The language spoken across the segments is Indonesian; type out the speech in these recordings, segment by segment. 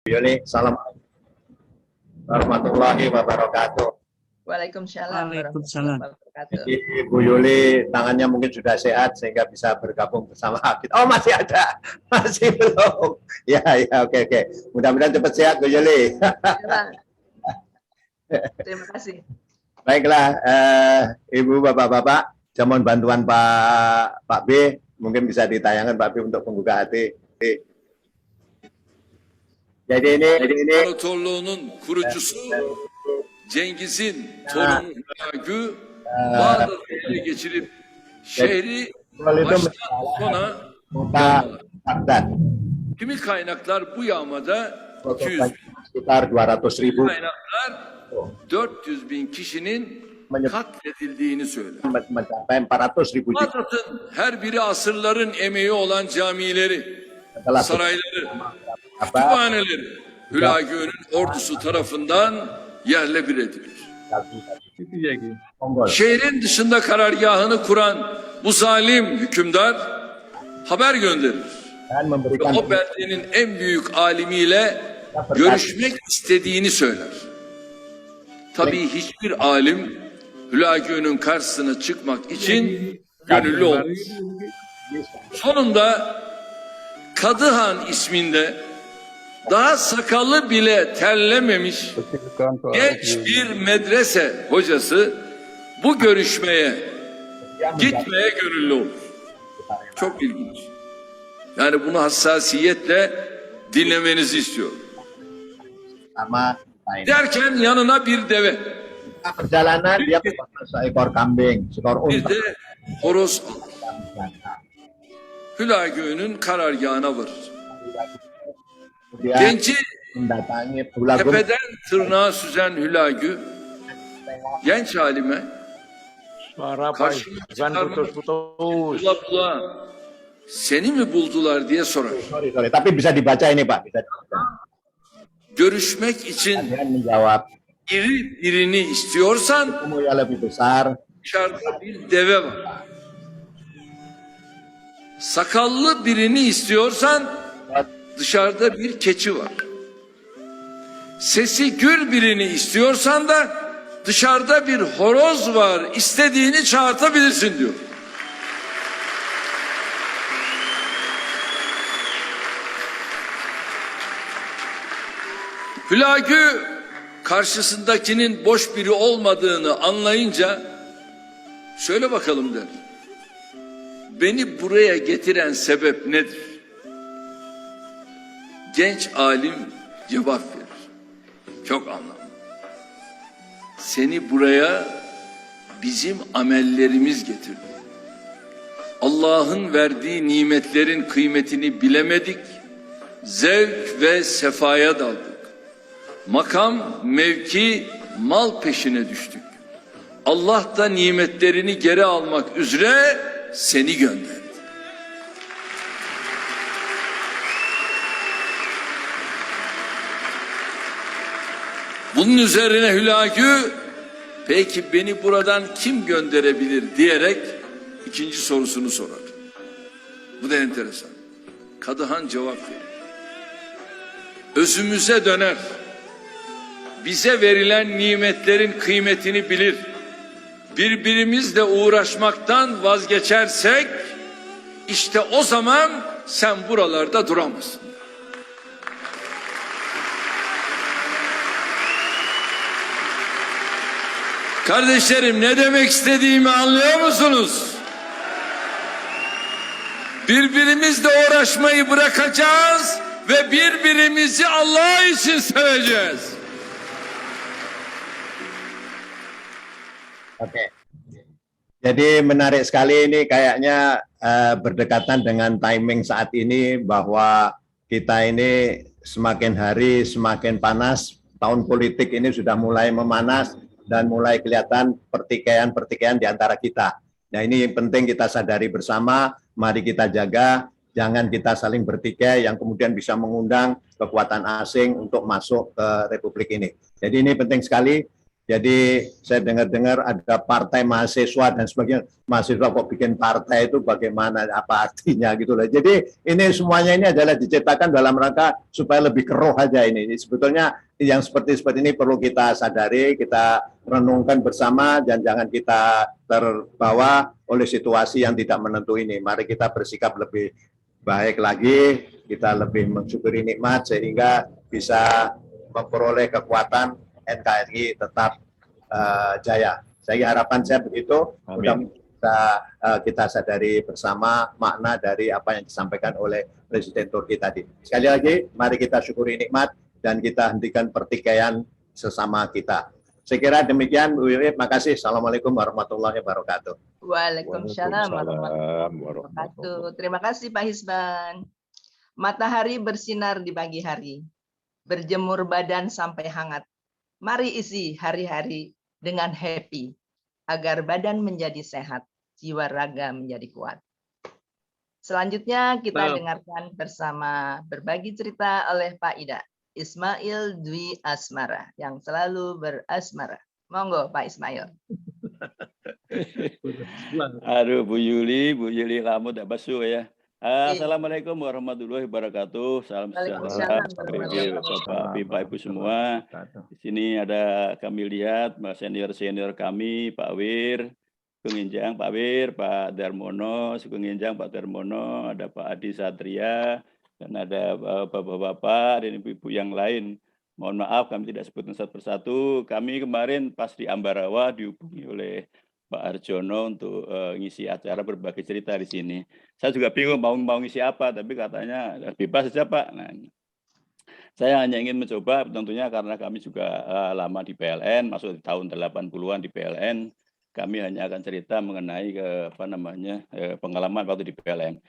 Yuli, assalamualaikum warahmatullahi wabarakatuh. Waalaikumsalam warahmatullahi wabarakatuh. Jadi Ibu Yuli tangannya mungkin sudah sehat sehingga bisa bergabung bersama kita. Oh masih ada, masih belum. Ya, oke. Mudah-mudahan cepat sehat Bu Yuli. Terima kasih. Baiklah, Ibu, Bapak-bapak, saya mohon bantuan Pak B, mungkin bisa ditayangkan Pak B untuk membuka hati. Jadi ini İmparatorluğunun kurucusu Cengiz'in torunu Hülagü Bağdat'ı ele geçirip şehri baştan sona Baghdad. kimi kaynaklar bu yağmada 200 bin, sekitar 200.000 kaynaklar 400 bin kişinin katledildiğini söyler. mencapai 400.000 Bağdat'ın her biri asırların emeği olan camileri, sarayları, kütüphaneleri Hülagü'nün ordusu tarafından yerle bir edilir. Şehrin dışında karargahını kuran bu zalim hükümdar haber gönderir. Ve o beldenin en büyük alimiyle görüşmek istediğini söyler. Tabii hiçbir alim Hülagü'nün karşısına çıkmak için gönüllü olmaz. Sonunda Kadıhan isminde daha sakalı bile terlememiş genç bir medrese hocası bu görüşmeye gitmeye gönüllü olur. Çok ilginç. Yani bunu hassasiyetle dinlemenizi istiyorum. Derken yanına bir deve, perjalanan dia seekor kambing, seekor bir unta. de horoz alır. Hülagü'nün karargahına varır. Dia Genci mendatangi Hülagü tepeden tırnağa süzen Hülagü genç halime Suara karşıma Jangan çıkarmak putus-putus. bula bula seni mi buldular diye sorar. sorry, tapi bisa dibaca ini Pak, bisa dibaca. Görüşmek için Dia menjawab, iri birini istiyorsan kamu yang lebih besar, dışarıda bir deve var. Sakallı birini istiyorsan dışarıda bir keçi var. Sesi gür birini istiyorsan da dışarıda bir horoz var. İstediğini çağırtabilirsin diyor. Hülagü karşısındakinin boş biri olmadığını anlayınca söyle bakalım der. Beni buraya getiren sebep nedir? Genç alim cevap verir. Çok anlamlı. Seni buraya bizim amellerimiz getirdi. Allah'ın verdiği nimetlerin kıymetini bilemedik. Zevk ve sefaya daldık. Makam, mevki, mal peşine düştük. Allah da nimetlerini geri almak üzere seni gönderdi. Bunun üzerine Hülagü peki beni buradan kim gönderebilir diyerek ikinci sorusunu sorar. Bu da enteresan. Kadıhan cevap verir. Özümüze döner. Bize verilen nimetlerin kıymetini bilir. Birbirimizle uğraşmaktan vazgeçersek işte o zaman sen buralarda duramazsın. Kardeşlerim ne demek istediğimi anlıyor musunuz? Birbirimizle uğraşmayı bırakacağız ve birbirimizi Allah için seveceğiz. Oke. Jadi menarik sekali ini kayaknya berdekatan dengan timing saat ini bahwa kita ini semakin hari semakin panas, tahun politik ini sudah mulai memanas dan mulai kelihatan pertikaian-pertikaian di antara kita. Nah ini yang penting kita sadari bersama, mari kita jaga, jangan kita saling bertikai yang kemudian bisa mengundang kekuatan asing untuk masuk ke Republik ini. Jadi ini penting sekali. Jadi saya dengar-dengar ada partai mahasiswa dan sebagainya. Mahasiswa kok bikin partai itu bagaimana, apa artinya gitu loh. Jadi ini semuanya ini adalah diciptakan dalam rangka supaya lebih keruh aja ini. Sebetulnya yang seperti ini perlu kita sadari, kita renungkan bersama dan jangan kita terbawa oleh situasi yang tidak menentu ini. Mari kita bersikap lebih baik lagi, kita lebih mensyukuri nikmat sehingga bisa memperoleh kekuatan NKRI tetap jaya. Saya harapan saya begitu. Mudah-mudahan kita sadari bersama makna dari apa yang disampaikan oleh Presiden Turki tadi. Sekali lagi, mari kita syukuri nikmat dan kita hentikan pertikaian sesama kita. Saya kira demikian, Bu Wiwi. Makasih. Assalamualaikum warahmatullahi wabarakatuh. Waalaikumsalam warahmatullahi wabarakatuh. Terima kasih Pak Hisban. Matahari bersinar di pagi hari, berjemur badan sampai hangat. Mari isi hari-hari dengan happy, agar badan menjadi sehat, jiwa raga menjadi kuat. Selanjutnya kita dengarkan bersama berbagi cerita oleh Pak Ida, Ismail Dwi Asmara, yang selalu berasmara. Monggo Pak Ismail. Aduh Bu Yuli kamu tak basuh ya. Assalamualaikum warahmatullahi wabarakatuh. Salam sejahtera bagi Bapak Ibu semua. Di sini ada kami lihat senior kami, Pak Wir, Sugeng Enjang, Pak Wir, Pak Darmono, Sugeng Enjang, Pak Darmono, ada Pak Adi Satria, dan ada bapak-bapak dan ibu-ibu yang lain. Mohon maaf kami tidak sebutkan satu persatu. Kami kemarin pas di Ambarawa dihubungi oleh Pak Arjono untuk ngisi acara berbagi cerita di sini. Saya juga bingung mau ngisi apa, tapi katanya bebas saja Pak. Nah, saya hanya ingin mencoba, tentunya karena kami juga lama di PLN, masuk di tahun 80-an di PLN, kami hanya akan cerita mengenai pengalaman waktu di PLN.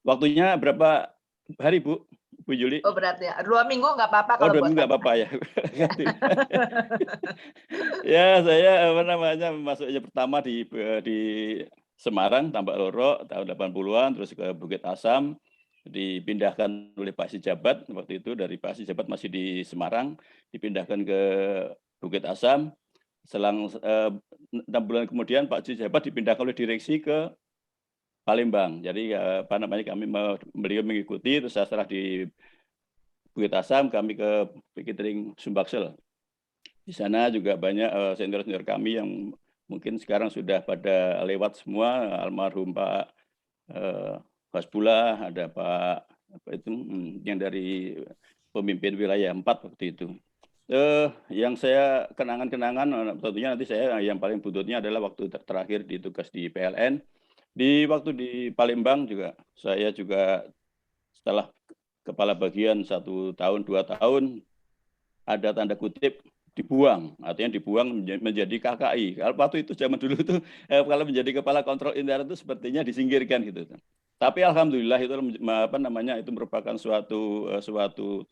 Waktunya berapa hari Bu Yuli? Oh berarti ya, 2 minggu nggak apa-apa kalau 2 minggu nggak apa-apa ya. Ya saya masuknya pertama di Semarang, Tambak Loro tahun 80-an, terus ke Bukit Asam, dipindahkan oleh Pak Sijabat waktu itu, dari Pak Sijabat masih di Semarang, dipindahkan ke Bukit Asam. Selang 6 bulan kemudian Pak Sijabat dipindahkan oleh direksi ke Palembang. Jadi beliau mengikuti, terus setelah di Bukit Asam kami ke Pikitering Sumbaksel. Di sana juga banyak senior-senior kami yang mungkin sekarang sudah pada lewat semua, almarhum Pak Hasbullah, ada Pak yang dari pemimpin wilayah 4 waktu itu. Yang saya kenangan-kenangan tentunya nanti saya yang paling buntutnya adalah waktu terakhir di tugas di PLN. Di waktu di Palembang juga saya juga setelah kepala bagian 1 tahun 2 tahun ada tanda kutip dibuang, artinya dibuang menjadi KKI. Waktu itu zaman dulu itu kalau menjadi kepala kontrol intern itu sepertinya disingkirkan gitu. Tapi alhamdulillah itu itu merupakan suatu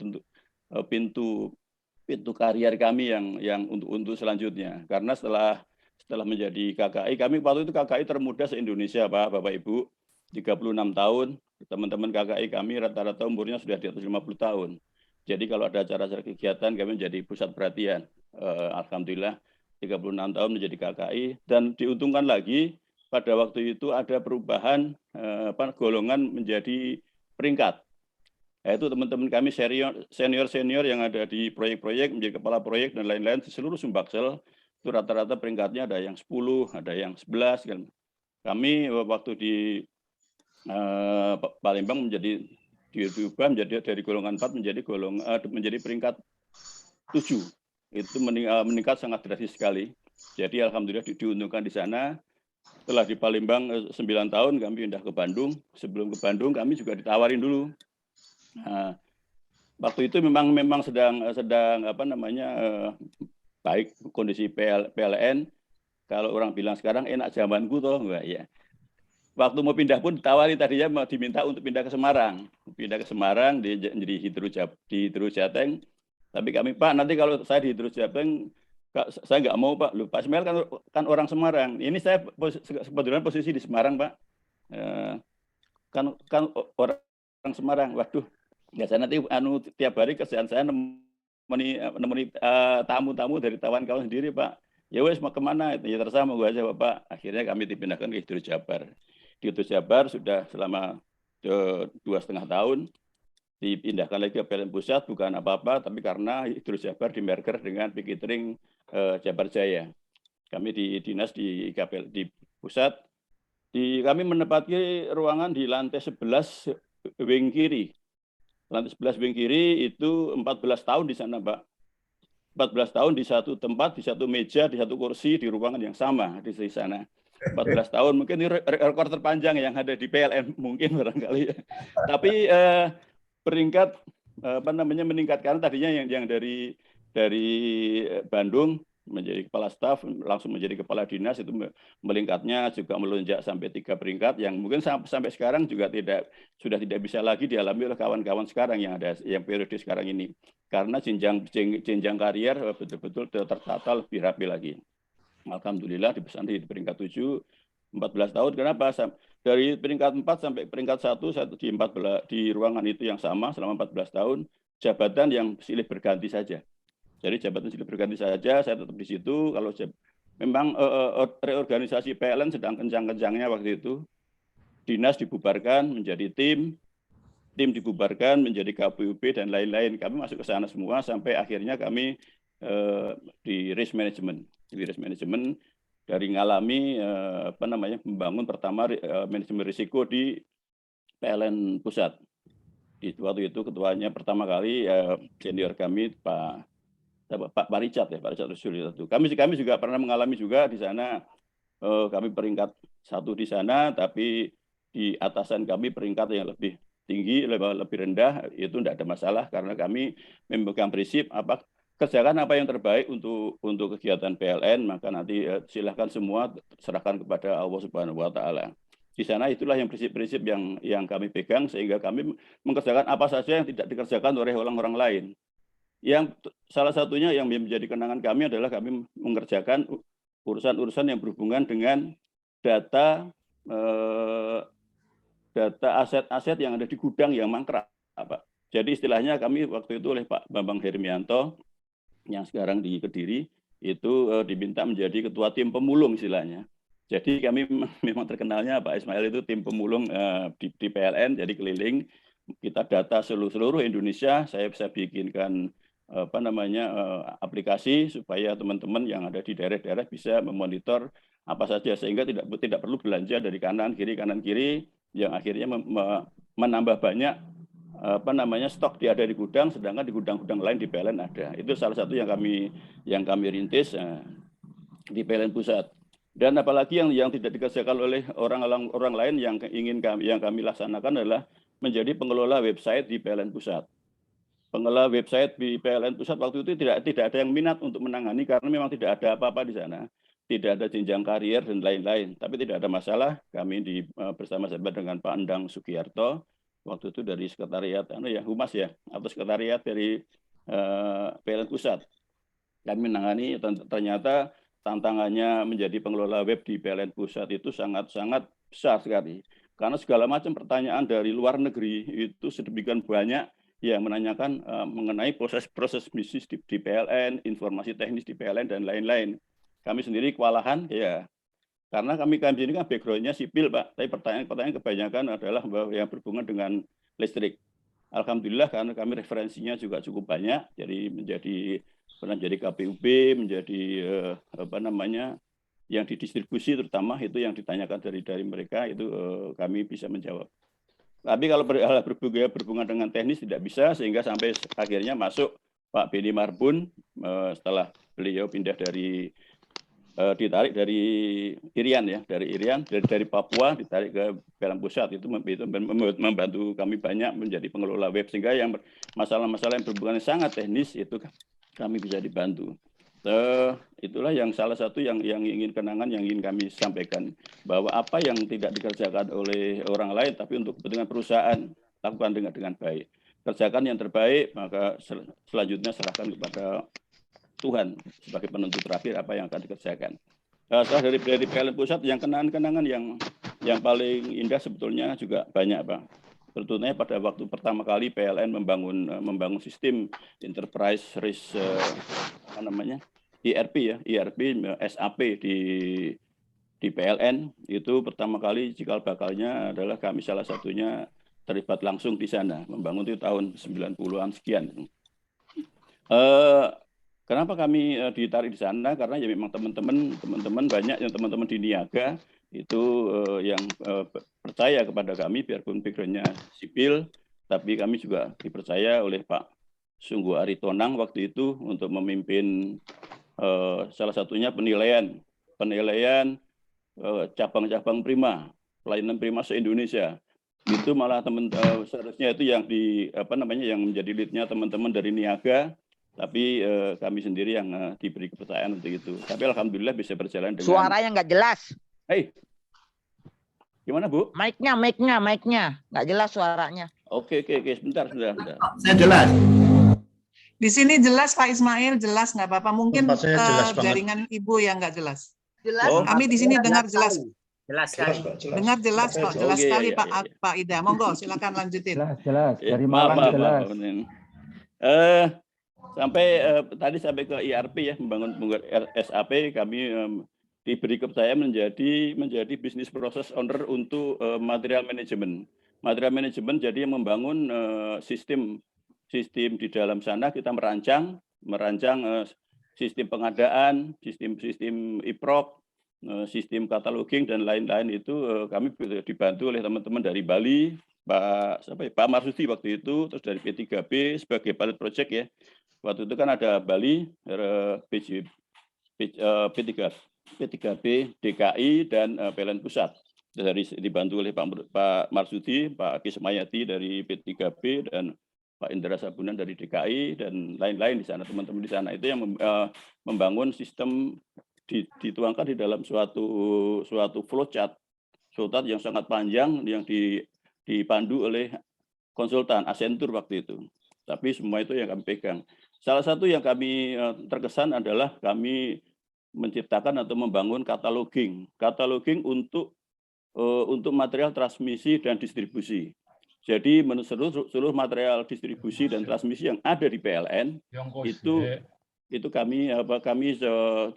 pintu karier kami yang untuk selanjutnya. Karena setelah menjadi KKI, kami waktu itu KKI termuda se-Indonesia Bapak Ibu, 36 tahun. Teman-teman KKI kami rata-rata umurnya sudah di atas 50 tahun. Jadi kalau ada acara-acara kegiatan kami menjadi pusat perhatian. Alhamdulillah 36 tahun menjadi KKI, dan diuntungkan lagi pada waktu itu ada perubahan golongan menjadi peringkat. Yaitu teman-teman kami senior yang ada di proyek-proyek, menjadi kepala proyek dan lain-lain di seluruh Sumbaksel, itu rata-rata peringkatnya ada yang 10, ada yang 11 kan. Kami waktu di Palembang diubah menjadi dari golongan 4 menjadi peringkat 7. Itu meningkat sangat drastis sekali. Jadi alhamdulillah diuntungkan di sana. Setelah di Palembang 9 tahun kami pindah ke Bandung. Sebelum ke Bandung kami juga ditawarin dulu. Nah, waktu itu memang sedang baik kondisi PLN. Kalau orang bilang sekarang enak zamanku toh, enggak ya. Waktu mau pindah pun ditawari tadinya mau diminta untuk pindah ke Semarang. Pindah ke Semarang jadi di Hidrojateng. Tapi kami, Pak, nanti kalau saya di Hidrojateng saya nggak mau, Pak. Lu Pak Ismail kan orang Semarang. Ini saya kebetulan posisi di Semarang, Pak. Kan orang Semarang. Waduh, ya saya nanti tiap hari kerjaan saya nemeni tamu-tamu dari kawan-kawan sendiri, Pak. Ya wes mau kemana? Ya terserah mau aja Bapak. Akhirnya kami dipindahkan ke Hidro Jabar. Di Hidro Jabar sudah selama 2,5 tahun. Dipindahkan lagi ke PLN Pusat, bukan apa-apa, tapi karena Hidro Jabar di merger dengan Pikitring Jabar Jaya. Kami di dinas di pusat, kami menempati ruangan di lantai 11 wing kiri. Lantai 11 wing kiri itu 14 tahun di sana, Pak. 14 tahun di satu tempat, di satu meja, di satu kursi, di ruangan yang sama di sana. 14 tahun mungkin ini rekor terpanjang yang ada di PLN mungkin barangkali ya. Tapi peringkat meningkatkan tadinya yang dari Bandung menjadi kepala staf langsung menjadi kepala dinas itu melingkatnya juga melonjak sampai 3 peringkat yang mungkin sampai sekarang juga sudah tidak bisa lagi dialami oleh kawan-kawan sekarang yang ada yang periode sekarang ini karena jenjang karier betul-betul tertata lebih rapi lagi. Alhamdulillah di peringkat 7 14 tahun. Kenapa? Dari peringkat 4 sampai peringkat 1 di ruangan itu yang sama selama 14 tahun, jabatan yang silih berganti saja. Jadi jabatan silih berganti saja, saya tetap di situ. Kalau memang reorganisasi PLN sedang kencang-kencangnya waktu itu, dinas dibubarkan menjadi tim dibubarkan menjadi KPUB dan lain-lain. Kami masuk ke sana semua sampai akhirnya kami di risk management. Di risk management dari ngalami membangun pertama manajemen risiko di PLN Pusat. Di waktu itu ketuanya pertama kali senior kami Pak Richard ya, Pak Richard Rusuli itu. Kami juga pernah mengalami juga di sana. Kami peringkat 1 di sana, tapi di atasan kami peringkat yang lebih tinggi, lebih rendah itu tidak ada masalah karena kami memegang prinsip kerjakan apa yang terbaik untuk kegiatan PLN, maka nanti silahkan semua serahkan kepada Allah Subhanahu Wa Taala. Di sana itulah yang prinsip-prinsip yang kami pegang sehingga kami mengerjakan apa saja yang tidak dikerjakan oleh orang-orang lain. Yang salah satunya yang menjadi kenangan kami adalah kami mengerjakan urusan-urusan yang berhubungan dengan data aset-aset yang ada di gudang yang mangkrak, Pak. Jadi istilahnya kami waktu itu oleh Pak Bambang Hermianto yang sekarang di Kediri itu diminta menjadi ketua tim pemulung istilahnya. Jadi kami memang terkenalnya Pak Ismail itu tim pemulung di PLN, jadi keliling kita data seluruh Indonesia. Saya bisa bikinkan aplikasi supaya teman-teman yang ada di daerah-daerah bisa memonitor apa saja sehingga tidak perlu belanja dari kanan kiri yang akhirnya menambah banyak stok ada di gudang sedangkan di gudang-gudang lain di PLN ada. Itu salah satu yang kami rintis di PLN Pusat. Dan apalagi yang tidak dikerjakan oleh orang lain yang kami laksanakan adalah menjadi pengelola website di PLN Pusat. Pengelola website di PLN Pusat waktu itu tidak ada yang minat untuk menangani karena memang tidak ada apa-apa di sana. Tidak ada jenjang karier dan lain-lain. Tapi tidak ada masalah. Kami bersama-sama dengan Pak Endang Sugiyarto, waktu itu dari sekretariat Humas ya, atau sekretariat dari PLN Pusat. Kami menangani, ternyata tantangannya menjadi pengelola web di PLN Pusat itu sangat-sangat besar sekali. Karena segala macam pertanyaan dari luar negeri itu sedemikian banyak yang menanyakan mengenai proses bisnis di PLN, informasi teknis di PLN dan lain-lain. Kami sendiri kewalahan ya, karena kami ini kan background-nya sipil Pak, tapi pertanyaan kebanyakan adalah yang berhubungan dengan listrik. Alhamdulillah karena kami referensinya juga cukup banyak, jadi pernah menjadi KPUB, menjadi yang didistribusi terutama itu yang ditanyakan dari mereka itu kami bisa menjawab. Tapi kalau berhubungan dengan teknis tidak bisa sehingga sampai akhirnya masuk Pak Beni Marbun setelah beliau pindah ditarik dari Irian ya, dari Papua ditarik ke PLN Pusat itu membantu kami banyak menjadi pengelola web sehingga yang masalah-masalah yang berhubungan sangat teknis itu kami bisa dibantu. Itulah yang salah satu yang ingin kenangan yang ingin kami sampaikan bahwa apa yang tidak dikerjakan oleh orang lain tapi untuk kepentingan perusahaan lakukan dengan baik. Kerjakan yang terbaik maka selanjutnya serahkan kepada Tuhan sebagai penentu terakhir apa yang akan dikerjakan. Setelah dari PLN Pusat yang kenangan yang paling indah sebetulnya juga banyak Pak. Tentunya pada waktu pertama kali PLN membangun sistem enterprise risk IRP ya, IRP SAP di PLN itu pertama kali cikal bakalnya adalah kami salah satunya terlibat langsung di sana, membangun itu tahun 90-an sekian. Kenapa kami ditarik di sana? Karena ya memang teman-teman banyak yang teman-teman di niaga itu yang percaya kepada kami, biarpun background-nya sipil, tapi kami juga dipercaya oleh Pak Sungguh Aritonang waktu itu untuk memimpin salah satunya penilaian cabang-cabang prima, pelayanan prima se-Indonesia. Itu malah seharusnya itu yang yang menjadi lead-nya teman-teman dari niaga, tapi kami sendiri yang diberi kepercayaan untuk itu. Tapi alhamdulillah bisa berjalan dengan Suaranya nggak jelas. Hei, gimana Bu? Mic-nya nggak jelas suaranya. Oke, sebentar. Saya jelas. Di sini jelas Pak Ismail, jelas nggak apa-apa. Mungkin jelas banget. jaringan Ibu yang nggak jelas. Jelas. Oh. Kami di sini dengar jelas. Jelas sekali. Dengar jelas kok, jelas Oke, sekali ya. Pak Ida. Monggo, silakan lanjutin. Jelas. Ya, Dari maaf. Malang jelas. Sampai tadi sampai ke IRP ya, membangun SAP, kami diberi kepercayaan menjadi bisnis proses owner untuk material management. Material management jadi yang membangun sistem di dalam sana. Kita merancang sistem pengadaan, sistem IPROK, sistem cataloging dan lain-lain itu kami dibantu oleh teman-teman dari Bali, Pak Marsudi waktu itu, terus dari P3B sebagai pilot project ya. Waktu itu kan ada Bali, P3B, DKI dan PLN Pusat. Dibantu oleh Pak Marsudi, Pak Kismayati dari P3B dan Pak Indra Sabunan dari DKI dan lain-lain di sana, teman-teman di sana itu yang membangun sistem dituangkan di dalam suatu flowchart yang sangat panjang yang dipandu oleh konsultan Accenture waktu itu. Tapi semua itu yang kami pegang. Salah satu yang kami terkesan adalah kami menciptakan atau membangun cataloging untuk material transmisi dan distribusi. Jadi menurut seluruh material distribusi dan transmisi yang ada di PLN itu kami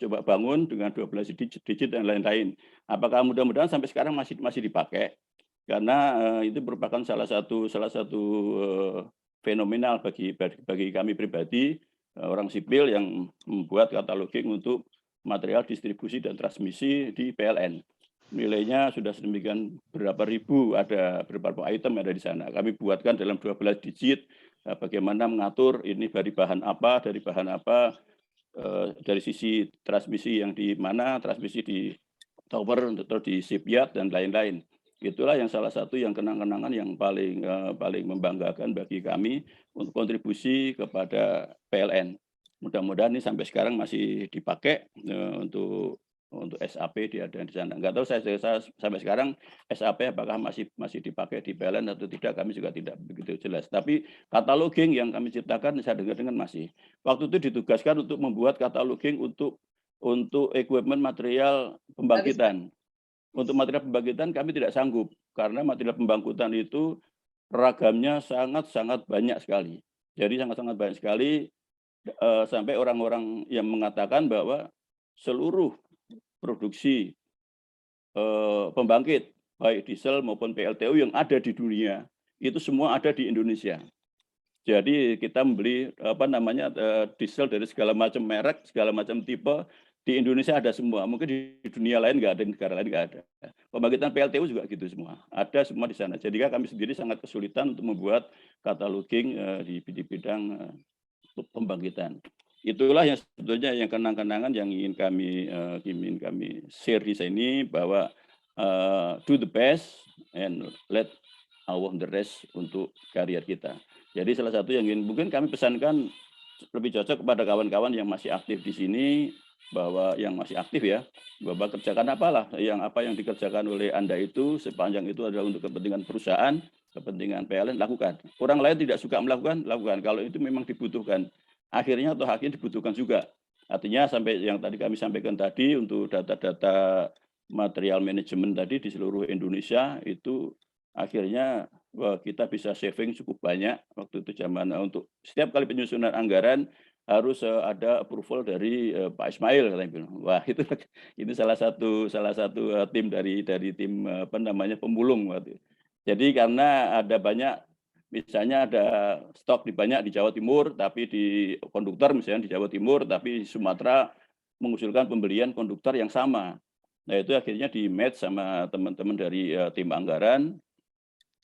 coba bangun dengan 12 digit dan lain-lain. Apakah mudah-mudahan sampai sekarang masih dipakai? Karena itu merupakan salah satu fenomenal bagi kami pribadi, orang sipil yang membuat cataloging untuk material distribusi dan transmisi di PLN. Nilainya sudah sedemikian berapa ribu, ada beberapa item yang ada di sana. Kami buatkan dalam 12 digit, bagaimana mengatur ini dari bahan apa, dari sisi transmisi yang di mana, transmisi di tower, atau di shipyard, dan lain-lain. Itulah yang salah satu yang kenang-kenangan yang paling membanggakan bagi kami untuk kontribusi kepada PLN. Mudah-mudahan ini sampai sekarang masih dipakai untuk SAP di sana. Enggak tahu saya sampai sekarang SAP apakah masih dipakai di PLN atau tidak, kami juga tidak begitu jelas. Tapi cataloging yang kami ciptakan saya dengar masih. Waktu itu ditugaskan untuk membuat cataloging untuk equipment material pembangkitan. Untuk material pembangkitan kami tidak sanggup karena material pembangkitan itu ragamnya sangat-sangat banyak sekali. Jadi sangat-sangat banyak sekali sampai orang-orang yang mengatakan bahwa seluruh produksi pembangkit baik diesel maupun PLTU yang ada di dunia itu semua ada di Indonesia. Jadi kita membeli diesel dari segala macam merek, segala macam tipe di Indonesia ada semua. Mungkin di dunia lain nggak ada, di negara lain nggak ada. Pembangkitan PLTU juga gitu semua, ada semua di sana. Jadi kami sendiri sangat kesulitan untuk membuat cataloging di bidang pembangkitan. Itulah yang sebetulnya yang kenang-kenangan yang ingin kami share di sini, bahwa do the best and let our the rest untuk karier kita. Jadi salah satu yang ingin mungkin kami pesankan lebih cocok kepada kawan-kawan yang masih aktif di sini, bahwa yang masih aktif ya, bahwa kerjakan apa yang dikerjakan oleh Anda itu sepanjang itu adalah untuk kepentingan perusahaan, kepentingan PLN, lakukan. Orang lain tidak suka melakukan, lakukan. Kalau itu memang dibutuhkan. Akhirnya dibutuhkan juga. Artinya sampai yang tadi kami sampaikan tadi untuk data-data material manajemen tadi di seluruh Indonesia itu akhirnya kita bisa saving cukup banyak waktu itu zaman untuk setiap kali penyusunan anggaran harus ada approval dari Pak Ismail katanya bilang. Wah, itu ini salah satu tim dari tim apa namanya pemulung waktu. Jadi karena ada banyak, misalnya ada stok banyak di Jawa Timur, tapi di konduktor misalnya di Jawa Timur, tapi di Sumatera mengusulkan pembelian konduktor yang sama. Nah, itu akhirnya di-match sama teman-teman dari tim anggaran.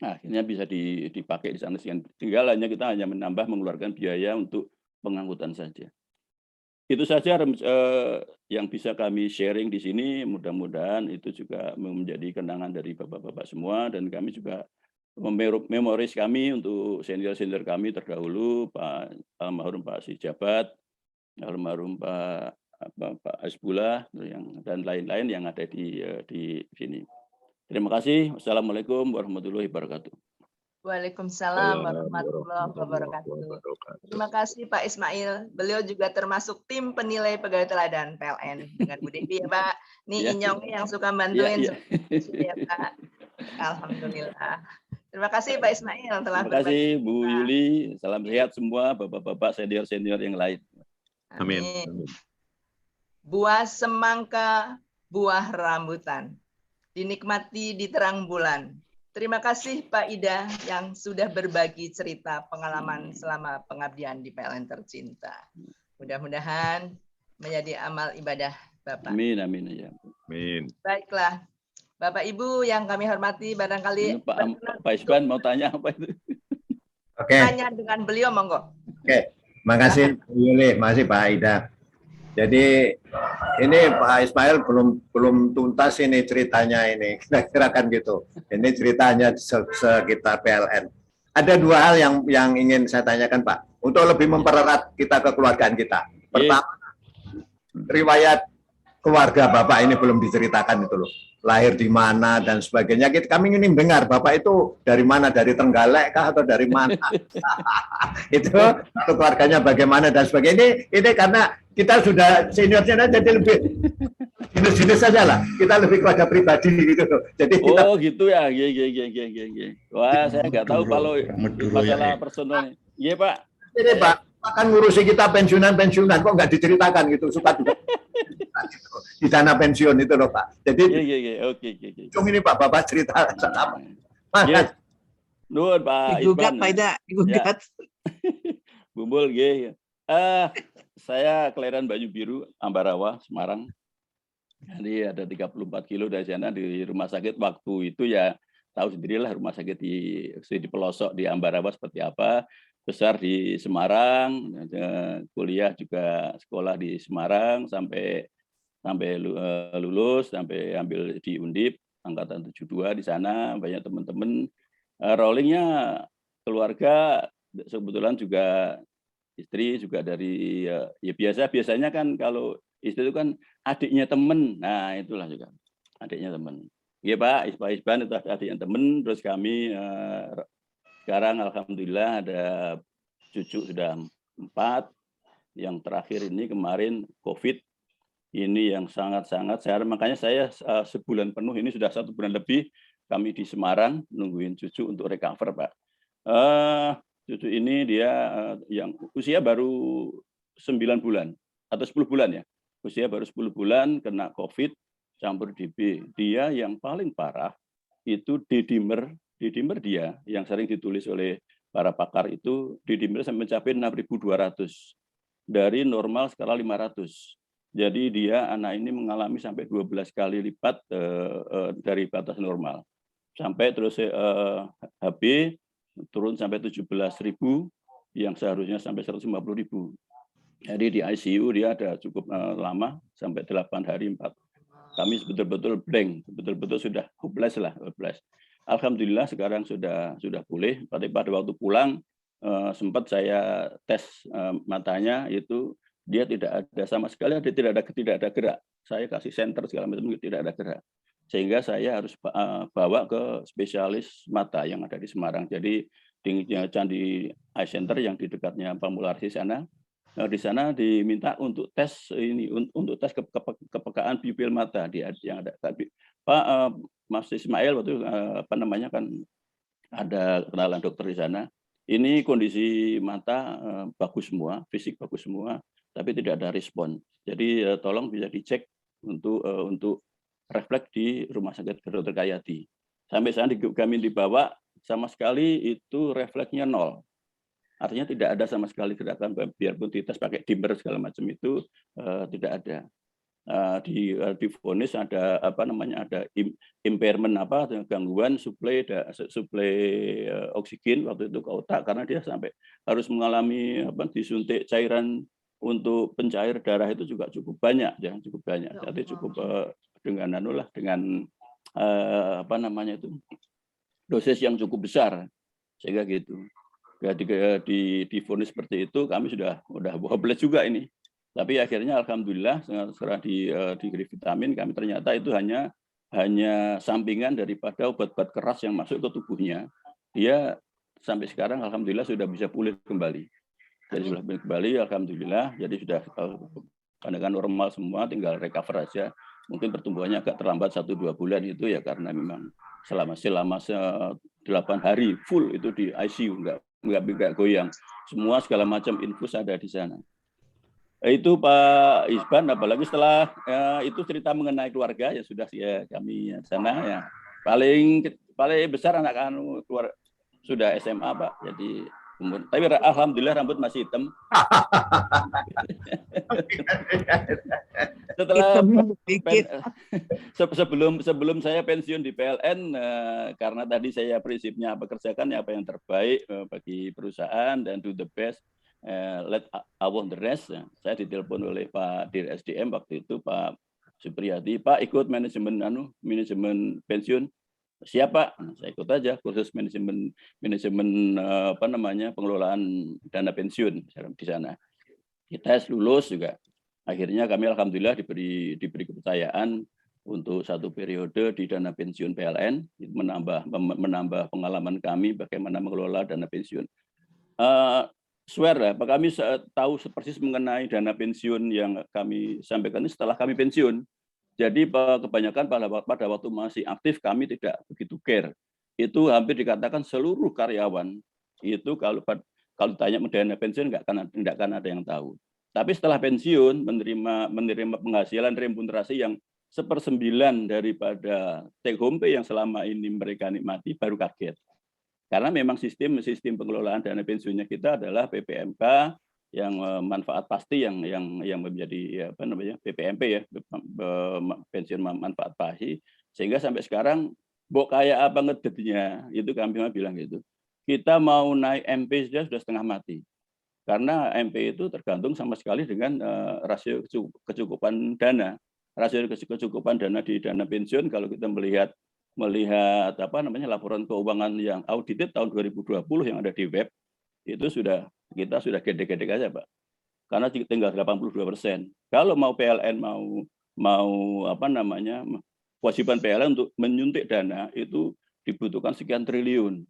Nah, akhirnya bisa dipakai di sana. Tinggal kita hanya menambah mengeluarkan biaya untuk pengangkutan saja. Itu saja yang bisa kami sharing di sini. Mudah-mudahan itu juga menjadi kenangan dari Bapak-bapak semua, dan kami juga memoris kami untuk senior-senior kami terdahulu, Pak almarhum Pak Sijabat, almarhum Pak Hasbullah, dan lain-lain yang ada di sini. Terima kasih. Wassalamualaikum warahmatullahi wabarakatuh. Waalaikumsalam warahmatullahi wabarakatuh. Terima kasih Pak Ismail. Beliau juga termasuk tim penilai pegawai teladan PLN dengan Bu Devi ya Pak. Nih Ya. Inyong yang suka bantuin Ya. ya Pak. Alhamdulillah. Terima kasih Pak Ismail telah Terima kasih berbagi. Bu Yuli. Salam sehat semua Bapak-bapak senior-senior yang lain. Amin. Buah semangka, buah rambutan. Dinikmati di terang bulan. Terima kasih Pak Ida yang sudah berbagi cerita pengalaman selama pengabdian di PLN tercinta. Mudah-mudahan menjadi amal ibadah Bapak. Amin, amin ya. Amin. Baiklah, Bapak Ibu yang kami hormati, barangkali Pak Isban mau tanya apa itu? Oke, tanya dengan beliau, monggo. makasih Bu Yuli, makasih Pak Aida. Jadi ini Pak Ismail belum tuntas ini ceritanya ini, kira-kira kan gitu. Ini ceritanya sekitar PLN. Ada dua hal yang ingin saya tanyakan Pak, untuk lebih mempererat kita kekeluargaan kita. Pertama, riwayat keluarga Bapak ini belum diceritakan itu loh. Lahir di mana dan sebagainya. Kami ingin dengar Bapak itu dari mana, dari Trenggalek kah atau dari mana? Itu keluarganya bagaimana dan sebagainya. Ini karena kita sudah senior-senior jadi lebih jenis-jenis saja lah. Kita lebih keluarga pribadi gitu. Jadi kita, gitu ya. Wah, saya nggak tahu kalau masalah personal. Iya Pak. ini Pak akan ngurusi kita pensiunan kok nggak diceritakan gitu, suka juga di dana pensiun itu loh Pak. Jadi Oke. ini Pak Bapak cerita apa? Yes. Nuhun Pak Digugat Isban. Pak Ida, digugat. Bumbul saya kelahiran Banyu Biru, Ambarawa, Semarang. Jadi ada 34 kilo dari sana di rumah sakit waktu itu ya, tahu sendirilah rumah sakit di pelosok di Ambarawa seperti apa. Besar di Semarang, kuliah juga sekolah di Semarang sampai lulus, sampai ambil di Undip angkatan 72 di sana, banyak teman-teman. Rollingnya keluarga kebetulan juga istri juga dari ya biasanya kan kalau istri itu kan adiknya temen, nah itulah juga adiknya temen. Iya Pak Isban itu adiknya temen. Terus kami sekarang alhamdulillah ada cucu sudah 4, yang terakhir ini kemarin COVID. Ini yang sangat-sangat makanya saya sebulan penuh ini sudah 1 bulan lebih kami di Semarang nungguin cucu untuk recover Pak. Cucu ini dia yang usia baru 9 bulan atau 10 bulan ya. Usia baru 10 bulan kena COVID campur DB. Dia yang paling parah itu D-dimer dia yang sering ditulis oleh para pakar itu D-dimer sampai mencapai 6.200 dari normal skala 500. Jadi dia anak ini mengalami sampai 12 kali lipat dari batas normal. Sampai terus HB turun sampai 17.000 yang seharusnya sampai 150.000. Jadi di ICU dia ada cukup lama sampai 8 hari 4. Kami betul-betul blank, betul-betul sudah hopeless lah, hopeless. Alhamdulillah sekarang sudah pulih. Pada waktu pulang sempat saya tes matanya itu dia tidak ada sama sekali, tidak ada gerak. Saya kasih senter segala macam tidak ada gerak. Sehingga saya harus bawa ke spesialis mata yang ada di Semarang. Jadi di Candi Eye Center yang di dekatnya Pamularsi sana. Di sana diminta untuk tes untuk tes kepekaan pupil mata yang ada. Pak Mas Ismail waktu kan ada kenalan dokter di sana. Ini kondisi mata bagus semua, fisik bagus semua, tapi tidak ada respon. Jadi tolong bisa dicek untuk refleks di Rumah Sakit Dr. Kayati. Sampai saat kami dibawa, sama sekali itu refleksnya 0. Artinya tidak ada sama sekali gerakan, biarpun dites pakai dimmer segala macam itu tidak ada. Di vonis ada ada impairment gangguan suplai oksigen waktu itu ke otak, karena dia sampai harus mengalami disuntik cairan untuk pencair darah itu juga cukup banyak, jadi cukup dengan dosis yang cukup besar, sehingga gitu. Di vonis seperti itu kami sudah hopeless juga ini. Tapi akhirnya alhamdulillah setelah diberi vitamin, kami ternyata itu hanya sampingan daripada obat-obat keras yang masuk ke tubuhnya. Dia sampai sekarang alhamdulillah sudah bisa pulih kembali. Jadi sudah pulih kembali alhamdulillah. Jadi sudah pandangan normal semua, tinggal recover aja. Mungkin pertumbuhannya agak terlambat 1-2 bulan itu ya karena memang selama 8 hari full itu di ICU, enggak goyang. Semua segala macam infus ada di sana. Itu Pak Isban, apalagi setelah itu cerita mengenai keluarga ya sudah ya kami sana ya paling besar anak keluar sudah SMA Pak, jadi umur, tapi alhamdulillah rambut masih hitam. Setelah sebelum saya pensiun di PLN, karena tadi saya prinsipnya kerjakan apa yang terbaik bagi perusahaan dan do the best. Let Allah the rest. Saya ditelepon oleh Pak Dir SDM waktu itu Pak Supriyadi, Pak ikut manajemen pensiun. Siapa? Saya ikut aja khusus manajemen pengelolaan dana pensiun di sana. Kita lulus juga. Akhirnya kami alhamdulillah diberi kepercayaan untuk 1 periode di dana pensiun PLN, menambah pengalaman kami bagaimana mengelola dana pensiun. Swear, Pak, kami tahu persis mengenai dana pensiun yang kami sampaikan ini setelah kami pensiun. Jadi kebanyakan pada waktu masih aktif kami tidak begitu care. Itu hampir dikatakan seluruh karyawan itu kalau ditanya dana pensiun nggak akan ada yang tahu. Tapi setelah pensiun menerima penghasilan remunerasi yang 1/9 daripada take home pay yang selama ini mereka nikmati, baru kaget. Karena memang sistem pengelolaan dana pensiunnya kita adalah PPMK yang manfaat pasti yang menjadi PPMP ya, pensiun manfaat pasti, sehingga sampai sekarang kayak apa ngedetnya itu kami bilang gitu. Kita mau naik MP sudah setengah mati. Karena MP itu tergantung sama sekali dengan rasio kecukupan dana. Rasio kecukupan dana di dana pensiun kalau kita melihat laporan keuangan yang audited tahun 2020 yang ada di web itu kita sudah gede-gede aja Pak, karena tinggal 82%. Kalau mau PLN kewajiban PLN untuk menyuntik dana itu dibutuhkan sekian triliun.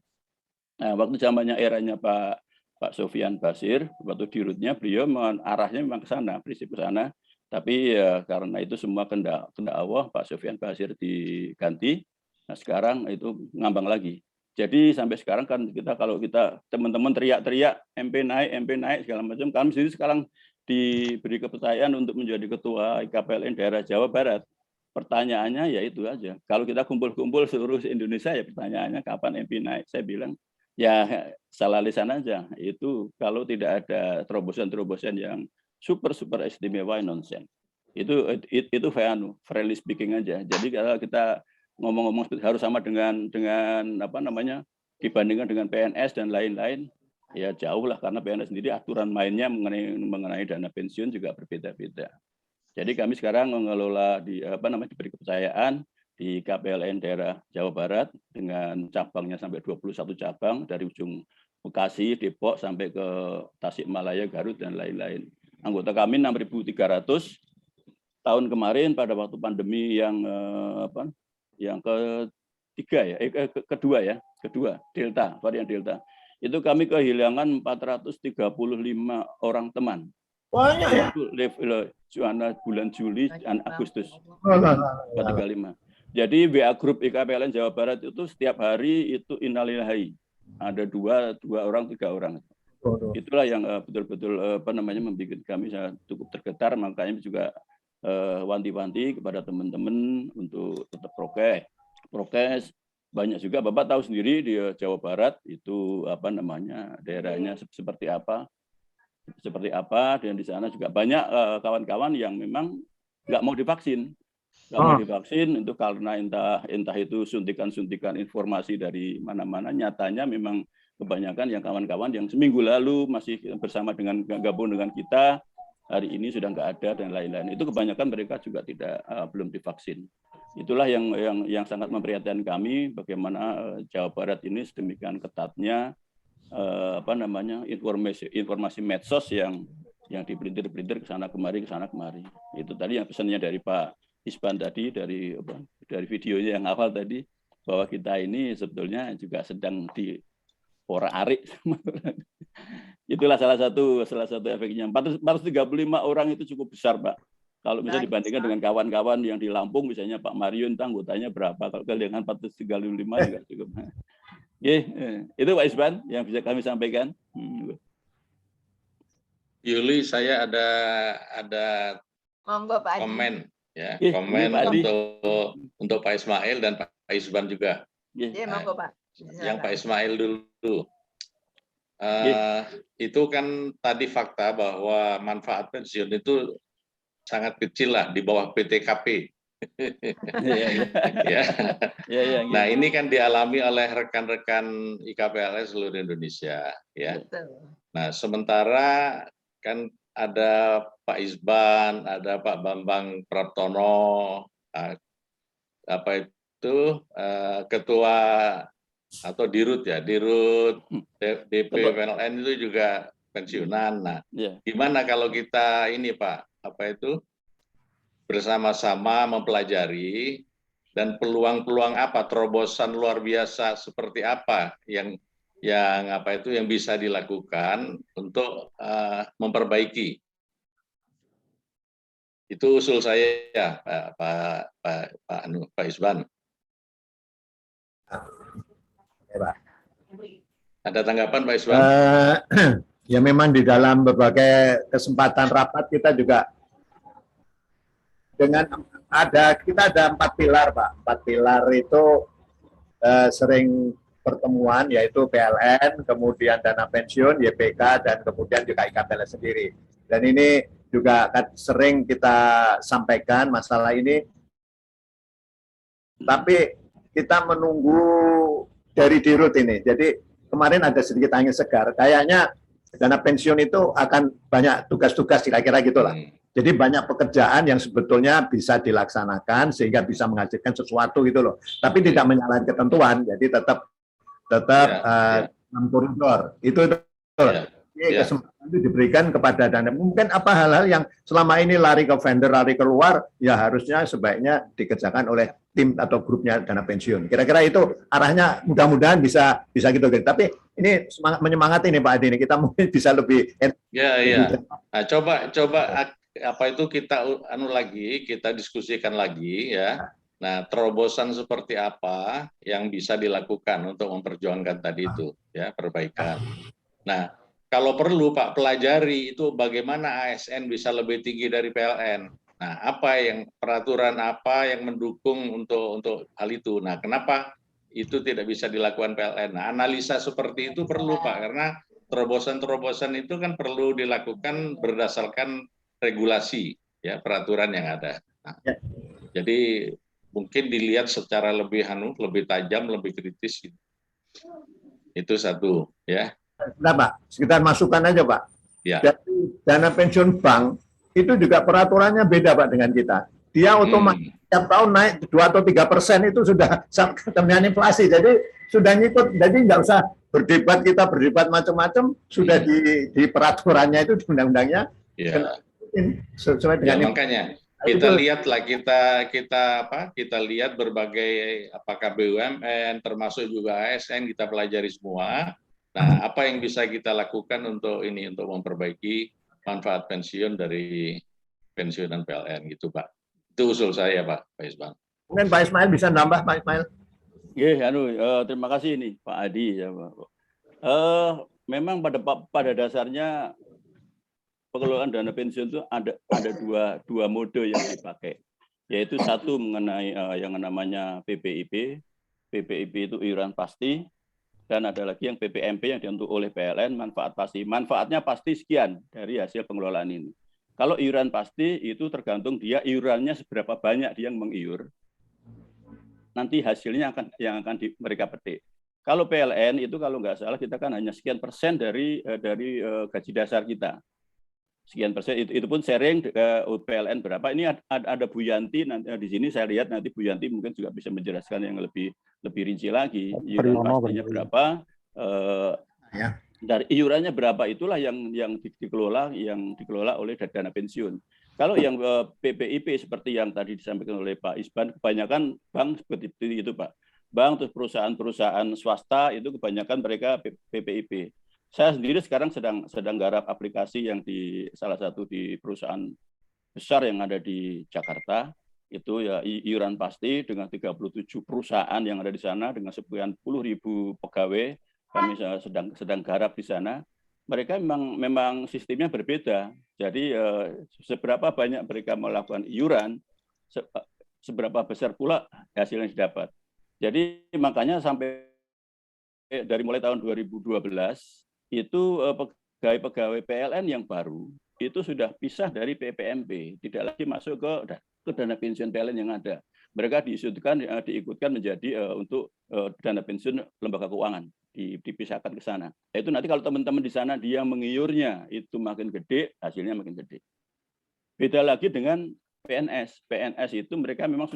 Nah, waktu zamannya eranya Pak Sofian Basir, waktu dirutnya beliau arahnya memang ke sana, prinsip ke sana, tapi karena itu semua kehendak Allah, Pak Sofian Basir diganti. Nah sekarang itu ngambang lagi. Jadi sampai sekarang kan kalau kita teman-teman teriak-teriak MP naik segala macam, kami sendiri sekarang diberi kepercayaan untuk menjadi ketua IKPLN daerah Jawa Barat. Pertanyaannya ya itu aja. Kalau kita kumpul-kumpul seluruh Indonesia ya pertanyaannya kapan MP naik? Saya bilang ya salah lisan aja. Itu kalau tidak ada terobosan-terobosan yang super istimewa, nonsense. Itu friendly speaking aja. Jadi kalau kita ngomong-ngomong harus sama dengan dibandingkan dengan PNS dan lain-lain, ya jauh lah, karena PNS sendiri aturan mainnya mengenai dana pensiun juga berbeda-beda. Jadi kami sekarang mengelola diberi kepercayaan di KPLN daerah Jawa Barat dengan cabangnya sampai 21 cabang dari ujung Bekasi, Depok sampai ke Tasikmalaya, Garut dan lain-lain. Anggota kami 6.300. Tahun kemarin pada waktu pandemi yang kedua Delta, varian Delta. Itu kami kehilangan 435 orang teman. Banyak ya? Itu bulan Juli dan Agustus. 435. Jadi WA grup IKPLN Jawa Barat itu setiap hari itu innalillahi. ada dua orang, 3 orang. Itulah yang betul-betul membuat kami cukup tergetar. Makanya juga wanti-wanti kepada teman-teman untuk tetap prokes. Banyak juga Bapak tahu sendiri di Jawa Barat itu daerahnya seperti apa, dan di sana juga banyak kawan-kawan yang memang nggak mau divaksin. Itu karena entah itu suntikan informasi dari mana-mana. Nyatanya memang kebanyakan yang kawan-kawan yang seminggu lalu masih bersama dengan gabung dengan kita, hari ini sudah nggak ada dan lain-lain. Itu kebanyakan mereka juga belum divaksin. Itulah yang sangat memprihatinkan kami, bagaimana Jawa Barat ini sedemikian ketatnya informasi medsos yang dipelintir-pelintir ke sana kemari. Itu tadi yang pesannya dari Pak Isban tadi, dari videonya yang awal tadi, bahwa kita ini sebetulnya juga sedang diporak-arik. Itulah salah satu efeknya. 435 orang itu cukup besar, Pak. Kalau bisa dibandingkan dengan kawan-kawan yang di Lampung, misalnya Pak Marion, anggotanya berapa? Kalau dengan 435 juga cukup. Itu Pak Isban yang bisa kami sampaikan. Yuli, saya ada Monggo, Pak Adi. komen ya, Pak untuk Pak Ismail dan Pak Isban juga. Iya, monggo, Pak. Yang Pak Ismail dulu. Itu kan tadi fakta bahwa manfaat pensiun itu sangat kecil lah, di bawah PTKP. Nah, ini kan dialami oleh rekan-rekan IKPLS seluruh Indonesia, ya. Nah, sementara kan ada Pak Isban, ada Pak Bambang Praptono, ketua atau dirut DP PLN itu juga pensiunan. Nah, gimana kalau kita ini Pak, bersama-sama mempelajari dan peluang-peluang apa, terobosan luar biasa seperti apa yang bisa dilakukan untuk memperbaiki. Itu usul saya ya, Pak Isban. Ada tanggapan Pak Isban? Ya memang di dalam berbagai kesempatan rapat kita juga kita ada 4 pilar, Pak. 4 pilar itu sering pertemuan, yaitu PLN, kemudian dana pensiun, YPK, dan kemudian juga IKPLS sendiri. Dan ini juga sering kita sampaikan masalah ini. Tapi kita menunggu dari dirut ini. Jadi kemarin ada sedikit angin segar. Kayaknya dana pensiun itu akan banyak tugas-tugas kira-kira gitulah. Jadi banyak pekerjaan yang sebetulnya bisa dilaksanakan sehingga bisa menghasilkan sesuatu gitu loh. Tapi tidak menyalahi ketentuan. Jadi tetap koridor. Itu. Kesempatan itu diberikan kepada dana. Mungkin apa hal-hal yang selama ini lari ke vendor, lari keluar, ya harusnya sebaiknya dikerjakan oleh tim atau grupnya dana pensiun. Kira-kira itu arahnya, mudah-mudahan bisa gitu. Tapi ini menyemangati nih Pak Adi, ini kita mungkin bisa lebih. Nah, coba kita diskusikan lagi ya. Nah, terobosan seperti apa yang bisa dilakukan untuk memperjuangkan tadi itu ya, perbaikan. Nah, kalau perlu Pak pelajari itu bagaimana ASN bisa lebih tinggi dari PLN. Nah, peraturan apa yang mendukung untuk hal itu. Nah, kenapa itu tidak bisa dilakukan PLN. Nah, analisa seperti itu perlu Pak, karena terobosan-terobosan itu kan perlu dilakukan berdasarkan regulasi ya, peraturan yang ada. Nah, jadi mungkin dilihat secara lebih tajam, lebih kritis. Itu satu ya. Nah, Pak, sekitar masukan aja, Pak. Ya. Dari dana pensiun bank itu juga peraturannya beda, Pak, dengan kita. Dia otomatis setiap tahun naik 2 atau 3% itu sudah dengan inflasi. Jadi sudah ngikut. Jadi nggak usah berdebat macam-macam. Sudah di peraturannya itu, di undang-undangnya. Ya. Sesuai dengan makanya kita lihatlah kita lihat berbagai apakah BUMN termasuk juga ASN kita pelajari semua. Nah, apa yang bisa kita lakukan untuk memperbaiki manfaat pensiun dari pensiunan PLN gitu, Pak. Itu usul saya, Pak Ismail. Mungkin Pak Ismail bisa nambah, Pak Ismail. Terima kasih nih Pak Adi ya, Pak. Memang pada dasarnya pengelolaan dana pensiun itu ada dua mode yang dipakai, yaitu satu mengenai yang namanya PPIP. PPIP itu iuran pasti, dan ada lagi yang PPMP yang dibentuk oleh PLN, manfaat pasti. Manfaatnya pasti sekian dari hasil pengelolaan ini. Kalau iuran pasti itu tergantung dia iurannya seberapa banyak dia yang mengiur, nanti hasilnya yang akan mereka petik. Kalau PLN itu kalau nggak salah kita kan hanya sekian persen dari gaji dasar kita. Sekian persen itu pun sharing PLN berapa. Ini ada Bu Yanti nanti di sini, saya lihat nanti Bu Yanti mungkin juga bisa menjelaskan yang lebih rinci lagi. Iuran pastinya berapa, dari iurannya berapa, itulah yang dikelola oleh dana pensiun. Kalau yang PPIP seperti yang tadi disampaikan oleh Pak Isban, kebanyakan bank seperti itu Pak. Bank terus perusahaan swasta itu kebanyakan mereka PPIP. Saya sendiri sekarang sedang garap aplikasi yang di salah satu di perusahaan besar yang ada di Jakarta. Itu ya iuran pasti dengan 37 perusahaan yang ada di sana dengan sekian puluh ribu pegawai. Kami sedang garap di sana. Mereka memang sistemnya berbeda. Jadi seberapa banyak mereka melakukan iuran, seberapa besar pula hasil yang didapat. Jadi makanya sampai dari mulai tahun 2012 itu pegawai PLN yang baru itu sudah pisah dari PPMP, tidak lagi masuk ke dana pensiun PLN yang ada. Mereka diikutkan menjadi untuk dana pensiun lembaga keuangan, dipisahkan ke sana. Itu nanti kalau teman-teman di sana dia mengiurnya itu makin gede, hasilnya makin gede. Beda lagi dengan PNS. PNS itu mereka memang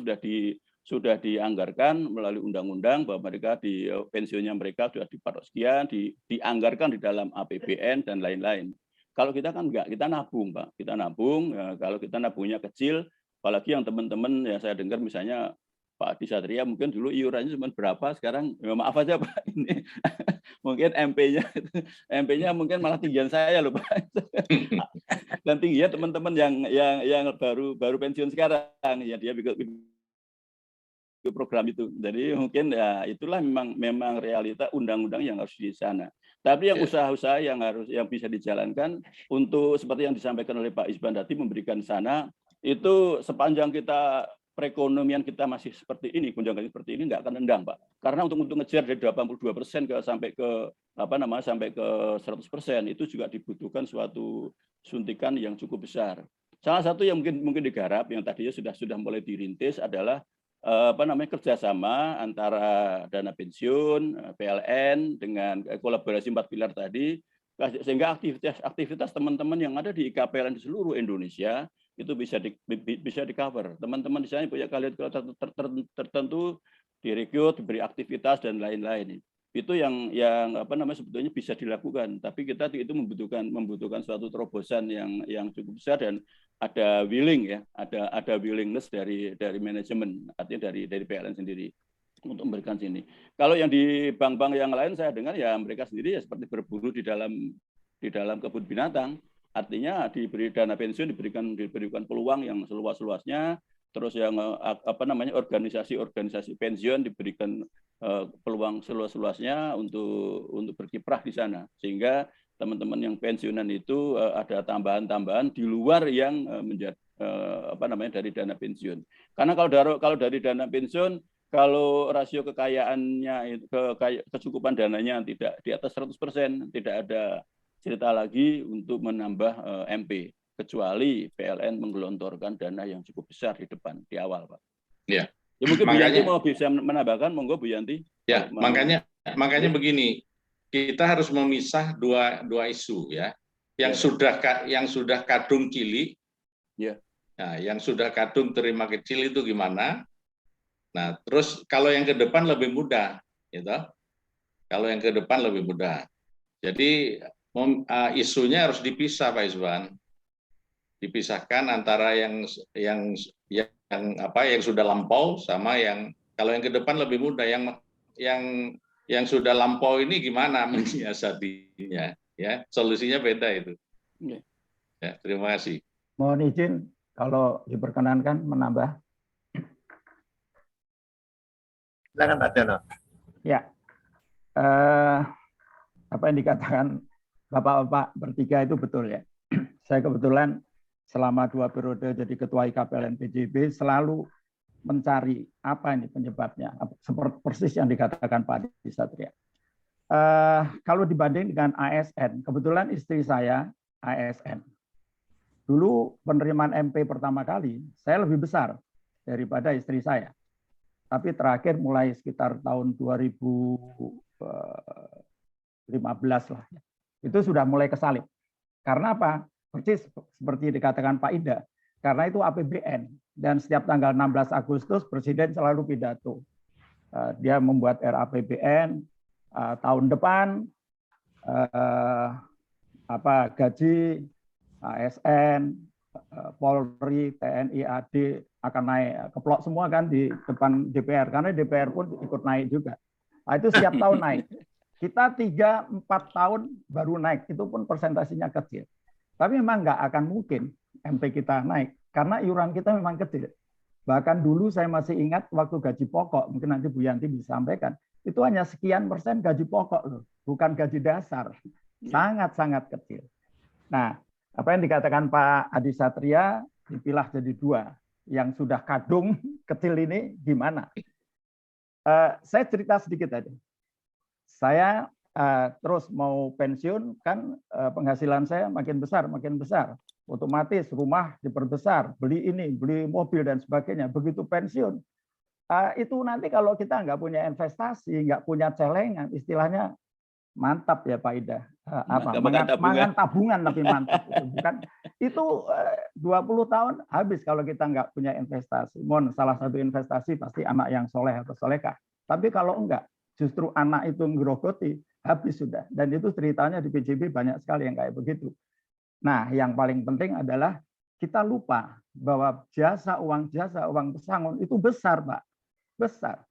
sudah dianggarkan melalui undang-undang bahwa mereka pensiunnya mereka sudah dipatok sekian, dianggarkan di dalam APBN dan lain-lain. Kalau kita kan enggak, kita nabung Pak. Kita nabung, kalau kita nabungnya kecil, apalagi yang teman-teman ya saya dengar misalnya Pak Adi Satria mungkin dulu iurannya cuma berapa, sekarang ya maaf aja Pak, ini mungkin MP-nya mungkin malah tinggian saya loh Pak. Dan tingginya teman-teman yang baru pensiun sekarang, ya dia bikin program itu. Jadi mungkin ya itulah memang realita undang-undang yang harus di sana. Tapi yang usaha-usaha yang bisa dijalankan untuk seperti yang disampaikan oleh Pak Isban tadi, memberikan sana itu sepanjang kita perekonomian kita masih seperti ini, gonjang-ganjing seperti ini nggak akan nendang Pak. Karena untuk ngejar dari 82% sampai ke 100% itu juga dibutuhkan suatu suntikan yang cukup besar. Salah satu yang mungkin digarap yang tadinya sudah mulai dirintis adalah kerjasama antara dana pensiun, PLN dengan kolaborasi 4 pilar tadi, sehingga aktivitas teman-teman yang ada di IKPLN di seluruh Indonesia itu bisa di cover. Teman-teman di sana punya kalian tertentu direkrut, diberi aktivitas dan lain-lain. Itu yang sebetulnya bisa dilakukan. Tapi kita itu membutuhkan suatu terobosan yang cukup besar dan ada ada willingness dari manajemen, artinya dari PLN sendiri untuk memberikan sini. Kalau yang di bank-bank yang lain saya dengar ya mereka sendiri ya seperti berburu di dalam kebun binatang. Artinya diberi dana pensiun diberikan peluang yang seluas-luasnya, terus yang organisasi pensiun diberikan peluang seluas-luasnya untuk berkiprah di sana, sehingga teman-teman yang pensiunan itu ada tambahan-tambahan di luar yang menjadi dari dana pensiun. Karena kalau dari dana pensiun, kalau rasio kekayaannya kecukupan dananya tidak di atas 100%, tidak ada cerita lagi untuk menambah MP, kecuali PLN menggelontorkan dana yang cukup besar di awal, Pak. Ya. Ya mungkin Bu Yanti mau bisa menambahkan, monggo Bu Yanti. Ya, makanya begini, kita harus memisah dua isu ya. Yang sudah kadung cili, ya. Nah, yang sudah kadung terima kecil itu gimana? Nah, terus kalau yang ke depan lebih mudah, gitu. Kalau yang ke depan lebih mudah. Jadi isunya harus dipisah, Pak Isban. Dipisahkan antara yang sudah lampau sama yang kalau yang ke depan lebih mudah. Yang sudah lampau ini gimana menyiasatinya? Ya, solusinya beda itu. Ya, terima kasih. Mohon izin kalau diperkenankan menambah. Silakan Pak Dono. Ya. apa yang dikatakan Bapak-bapak bertiga itu betul ya. Saya kebetulan selama 2 periode jadi Ketua IKPLN PJB selalu mencari apa ini penyebabnya, seperti persis yang dikatakan Pak Adi Satria. Kalau dibanding dengan ASN, kebetulan istri saya ASN. Dulu penerimaan MP pertama kali, saya lebih besar daripada istri saya. Tapi terakhir mulai sekitar tahun 2015 lah. Itu sudah mulai kesalip. Karena apa? Persis seperti dikatakan Pak Ida. Karena itu APBN. Dan setiap tanggal 16 Agustus Presiden selalu pidato. Dia membuat RAPBN tahun depan, gaji ASN, Polri, TNI, AD akan naik. Keplok semua kan di depan DPR. Karena DPR pun ikut naik juga. Nah, itu setiap tahun naik. Kita 3-4 tahun baru naik, itu pun persentasinya kecil. Tapi memang nggak akan mungkin MP kita naik, karena iuran kita memang kecil. Bahkan dulu saya masih ingat waktu gaji pokok, mungkin nanti Bu Yanti bisa sampaikan, itu hanya sekian persen gaji pokok loh, bukan gaji dasar. Sangat-sangat kecil. Nah, apa yang dikatakan Pak Adi Satria, dipilah jadi 2. Yang sudah kadung kecil ini gimana? Saya cerita sedikit aja. Saya terus mau pensiun, kan penghasilan saya makin besar, otomatis rumah diperbesar, beli ini, beli mobil dan sebagainya. Begitu pensiun, itu nanti kalau kita nggak punya investasi, nggak punya celengan, istilahnya mantap ya Pak Ida. Mangan tabungan tapi mantap. Itu 20 tahun habis kalau kita nggak punya investasi. Salah satu investasi pasti anak yang soleh atau solekah. Tapi kalau enggak, justru anak itu ngerogoti, habis sudah. Dan itu ceritanya di PJB banyak sekali yang kayak begitu. Nah, yang paling penting adalah kita lupa bahwa jasa uang pesangon itu besar, Pak. Besar.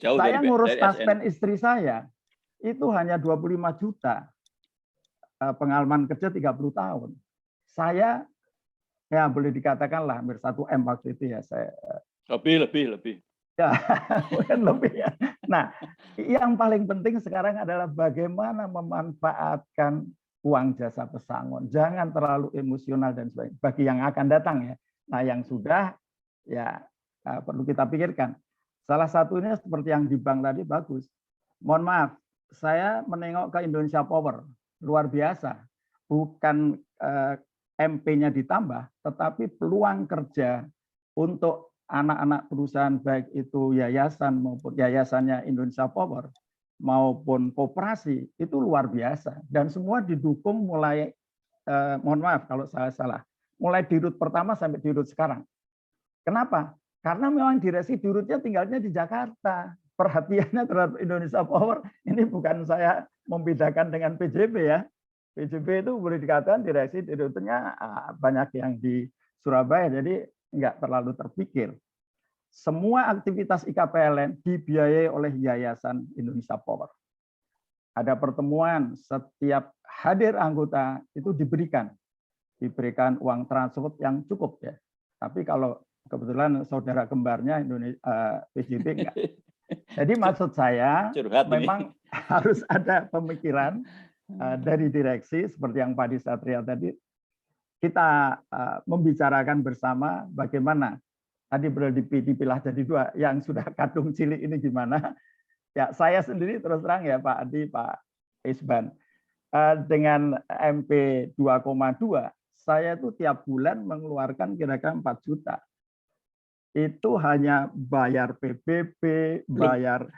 Jauh saya dari ngurus ASN. taspen istri saya, itu hanya 25 juta. Pengalaman kerja 30 tahun. Saya, ya boleh dikatakan lah, hampir 1 M waktu itu ya. Saya Lebih. Ya, mungkin lebih ya. Nah, yang paling penting sekarang adalah bagaimana memanfaatkan uang jasa pesangon. Jangan terlalu emosional dan sebagainya. Bagi yang akan datang ya. Nah, yang sudah ya perlu kita pikirkan. Salah satunya seperti yang di bank tadi bagus. Mohon maaf, saya menengok ke Indonesia Power. Luar biasa. Bukan MP-nya ditambah, tetapi peluang kerja untuk anak-anak perusahaan baik itu yayasan maupun yayasannya Indonesia Power maupun koperasi itu luar biasa dan semua didukung mulai mohon maaf kalau saya salah, mulai dirut pertama sampai dirut sekarang. Kenapa? Karena memang direksi dirutnya tinggalnya di Jakarta. Perhatiannya terhadap Indonesia Power ini bukan saya membedakan dengan PJB ya. PJB itu boleh dikatakan direksi dirutnya banyak yang di Surabaya, jadi nggak terlalu terpikir. Semua aktivitas IKPLN dibiayai oleh Yayasan Indonesia Power. Ada pertemuan, setiap hadir anggota itu diberikan uang transport yang cukup ya. Tapi kalau kebetulan saudara kembarnya PJB enggak. Jadi maksud saya memang harus ada pemikiran dari direksi seperti yang Pak Adi Satria tadi. Kita membicarakan bersama bagaimana tadi dipilah jadi 2, yang sudah kadung cilik ini gimana. Ya saya sendiri terus terang ya Pak Adi, Pak Isban, dengan MP 2,2 saya tuh tiap bulan mengeluarkan kira-kira 4 juta. Itu hanya bayar PBB, bayar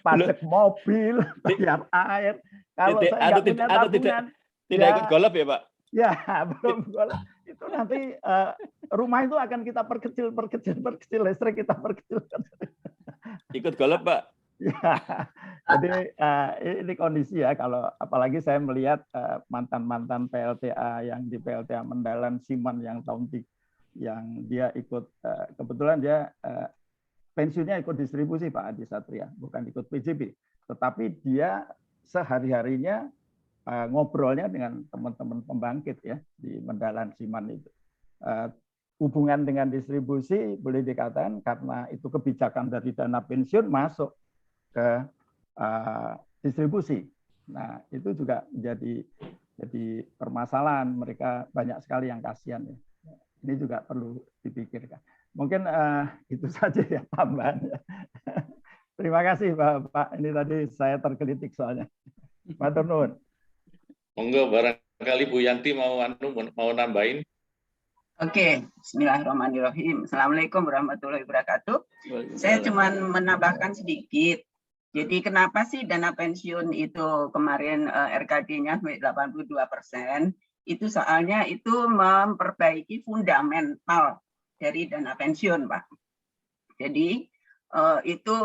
pajak mobil, bayar air. Kalau saya nggak punya tabungan, tidak ikut golf ya Pak? Ya, belum golf. Itu nanti rumah itu akan kita perkecil, listrik kita perkecil. Ikut golf Pak? Ya, jadi ini kondisi ya, kalau apalagi saya melihat mantan-mantan PLTA yang di PLTA Mendalan Siman yang tahun yang dia ikut, kebetulan dia pensiunnya ikut distribusi Pak Adi Satria, bukan ikut PJB, tetapi dia sehari-harinya ngobrolnya dengan teman-teman pembangkit ya di Mendalan Siman itu. Hubungan dengan distribusi boleh dikatakan karena itu kebijakan dari dana pensiun masuk ke distribusi. Nah, itu juga jadi permasalahan. Mereka banyak sekali yang kasihan ya. Ini juga perlu dipikirkan. Mungkin itu saja ya tambahannya. Terima kasih Pak. Ini tadi saya terkritik soalnya. Matur nuwun. Monggo, barangkali Bu Yanti mau nambahin. Oke, bismillahirrahmanirrahim. Assalamualaikum warahmatullahi wabarakatuh. Saya cuma menambahkan sedikit. Jadi kenapa sih dana pensiun itu kemarin RKD-nya 82%? Itu soalnya itu memperbaiki fundamental dari dana pensiun, Pak. Jadi itu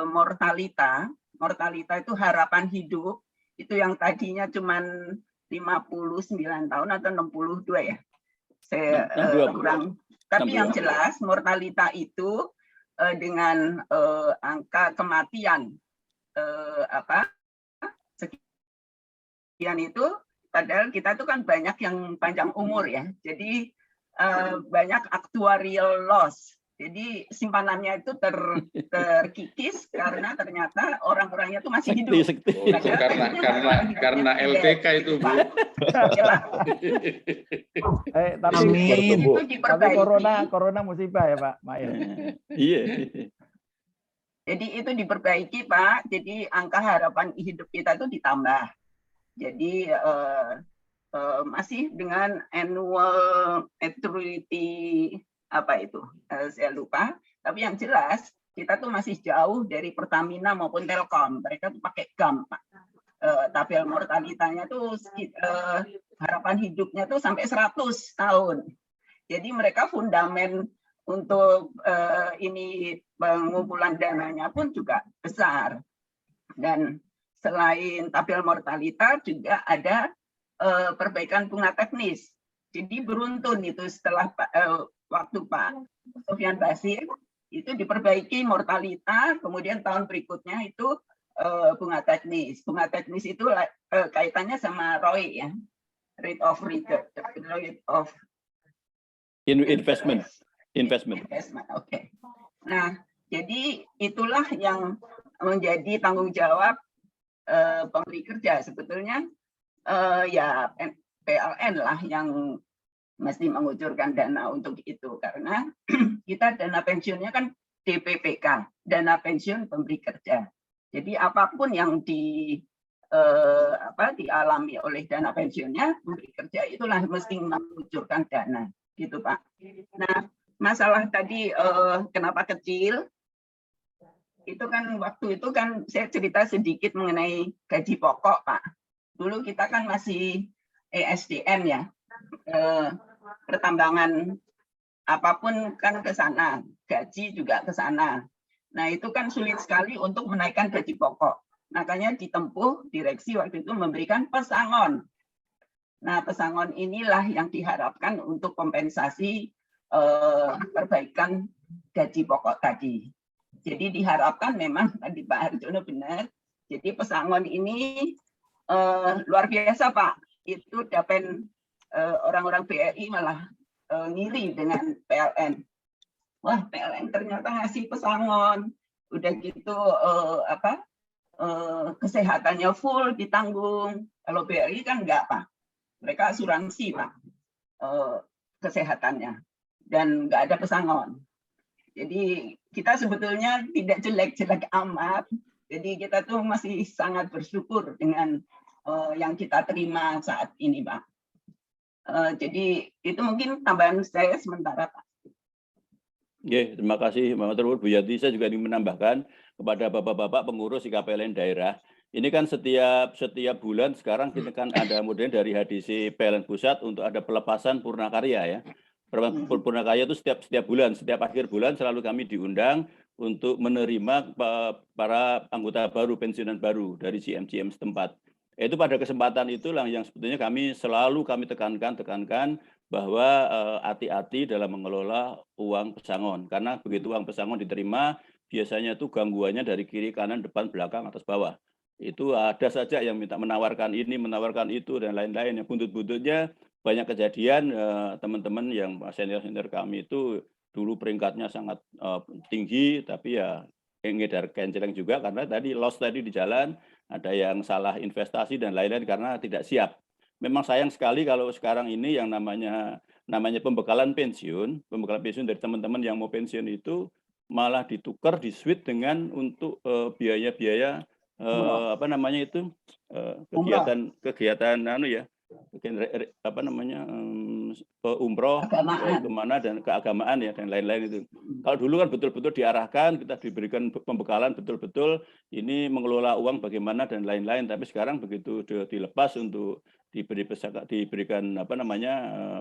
mortalita itu harapan hidup, itu yang tadinya cuma 59 tahun atau 62 ya. Saya kurang, tapi yang jelas mortalita itu dengan angka kematian sekian itu, padahal kita tuh kan banyak yang panjang umur ya, jadi banyak actuarial loss. Jadi simpanannya itu terkikis karena ternyata orang-orangnya itu masih hidup. Karena LTK itu, Bu. Tapi corona musibah ya Pak Mail. Iya. Jadi itu diperbaiki Pak. Jadi angka harapan hidup kita itu ditambah. Jadi masih dengan annual mortality apa itu saya lupa, tapi yang jelas kita tuh masih jauh dari Pertamina maupun Telkom. Mereka tuh pakai GAM, Pak. Tabel mortalitanya tuh harapan hidupnya tuh sampai 100 tahun. Jadi mereka fundamen untuk ini pengumpulan dananya pun juga besar. Dan selain tabel mortalita juga ada perbaikan bunga teknis. Jadi beruntun itu setelah waktu Pak Sofyan Basir itu diperbaiki mortalita, kemudian tahun berikutnya itu bunga teknis. Bunga teknis itu kaitannya sama ROI ya, rate of return, rate of investment. Oke. Nah, jadi itulah yang menjadi tanggung jawab pemberi kerja sebetulnya ya PLN lah yang mesti mengucurkan dana untuk itu, karena kita dana pensiunnya kan DPPK, dana pensiun pemberi kerja. Jadi apapun yang dialami oleh dana pensiunnya pemberi kerja itulah mesti mengucurkan dana, gitu Pak. Nah, masalah tadi kenapa kecil? Itu kan waktu itu kan saya cerita sedikit mengenai gaji pokok Pak. Dulu kita kan masih ESDM ya. Pertambangan apapun kan ke sana, gaji juga ke sana. Nah, itu kan sulit sekali untuk menaikkan gaji pokok. Makanya ditempuh direksi waktu itu memberikan pesangon. Nah, pesangon inilah yang diharapkan untuk kompensasi perbaikan gaji pokok tadi. Jadi diharapkan memang tadi Pak Harjono benar. Jadi pesangon ini luar biasa Pak. Itu dapat orang-orang BRI malah ngiri dengan PLN. Wah, PLN ternyata ngasih pesangon. Udah gitu kesehatannya full ditanggung. Kalau BRI kan enggak Pak. Mereka asuransi Pak kesehatannya dan enggak ada pesangon. Jadi kita sebetulnya tidak jelek-jelek amat. Jadi kita tuh masih sangat bersyukur dengan yang kita terima saat ini Pak. Jadi itu mungkin tambahan saya sementara Pak. Oke, terima kasih Bu Yanti. Saya juga ingin menambahkan kepada Bapak-Bapak pengurus IKPLN daerah. Ini kan setiap bulan sekarang kita kan ada model dari HDC PLN Pusat untuk ada pelepasan purnakarya ya. Purnakarya itu setiap bulan, setiap akhir bulan selalu kami diundang untuk menerima para anggota baru, pensiunan baru dari GM setempat. Itu pada kesempatan itulah yang sebetulnya selalu kami tekankan bahwa hati-hati dalam mengelola uang pesangon, karena begitu uang pesangon diterima biasanya itu gangguannya dari kiri, kanan, depan, belakang, atas, bawah. Itu ada saja yang minta menawarkan ini, menawarkan itu dan lain-lain. Yang buntut-buntutnya banyak kejadian teman-teman yang senior-senior kami itu dulu peringkatnya sangat tinggi, tapi ya ngedar kenceleng juga karena tadi loss tadi di jalan ada yang salah investasi dan lain-lain karena tidak siap. Memang sayang sekali kalau sekarang ini yang namanya pembekalan pensiun dari teman-teman yang mau pensiun itu malah ditukar, di-switch dengan untuk biaya-biaya apa namanya itu kegiatan umroh kemana dan keagamaan ya dan lain-lain itu. Kalau dulu kan betul-betul diarahkan, kita diberikan pembekalan betul-betul ini mengelola uang bagaimana dan lain-lain. Tapi sekarang begitu dilepas untuk diberikan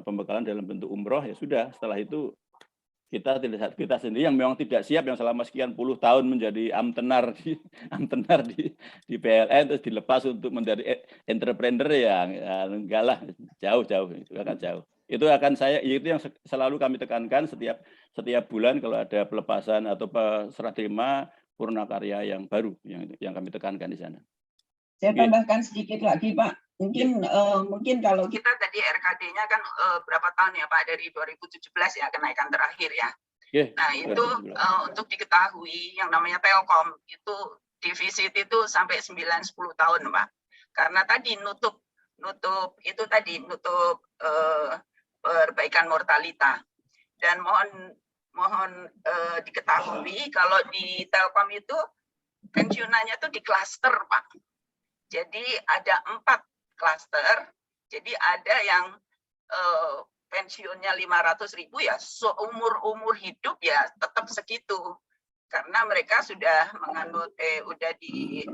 pembekalan dalam bentuk umroh, ya sudah. Setelah itu kita sendiri yang memang tidak siap, yang selama sekian puluh tahun menjadi amtenar di PLN terus dilepas untuk menjadi entrepreneur ya enggak lah, jauh itu akan jauh. Itu yang selalu kami tekankan setiap bulan kalau ada pelepasan atau serah terima purna karya yang baru yang kami tekankan di sana. Saya tambahkan sedikit lagi, Pak. Mungkin kalau kita tadi RKD-nya kan berapa tahun ya, Pak, dari 2017 ya kenaikan terakhir ya. Nah, itu untuk diketahui yang namanya Telkom itu defisit itu sampai 9-10 tahun, Pak. Karena tadi nutup perbaikan mortalita. Dan mohon diketahui kalau di Telkom itu pensiunannya itu di klaster, Pak. Jadi ada 4 klaster. Jadi ada yang pensiunnya 500.000 ya, seumur hidup ya tetap segitu. Karena mereka sudah menganut udah di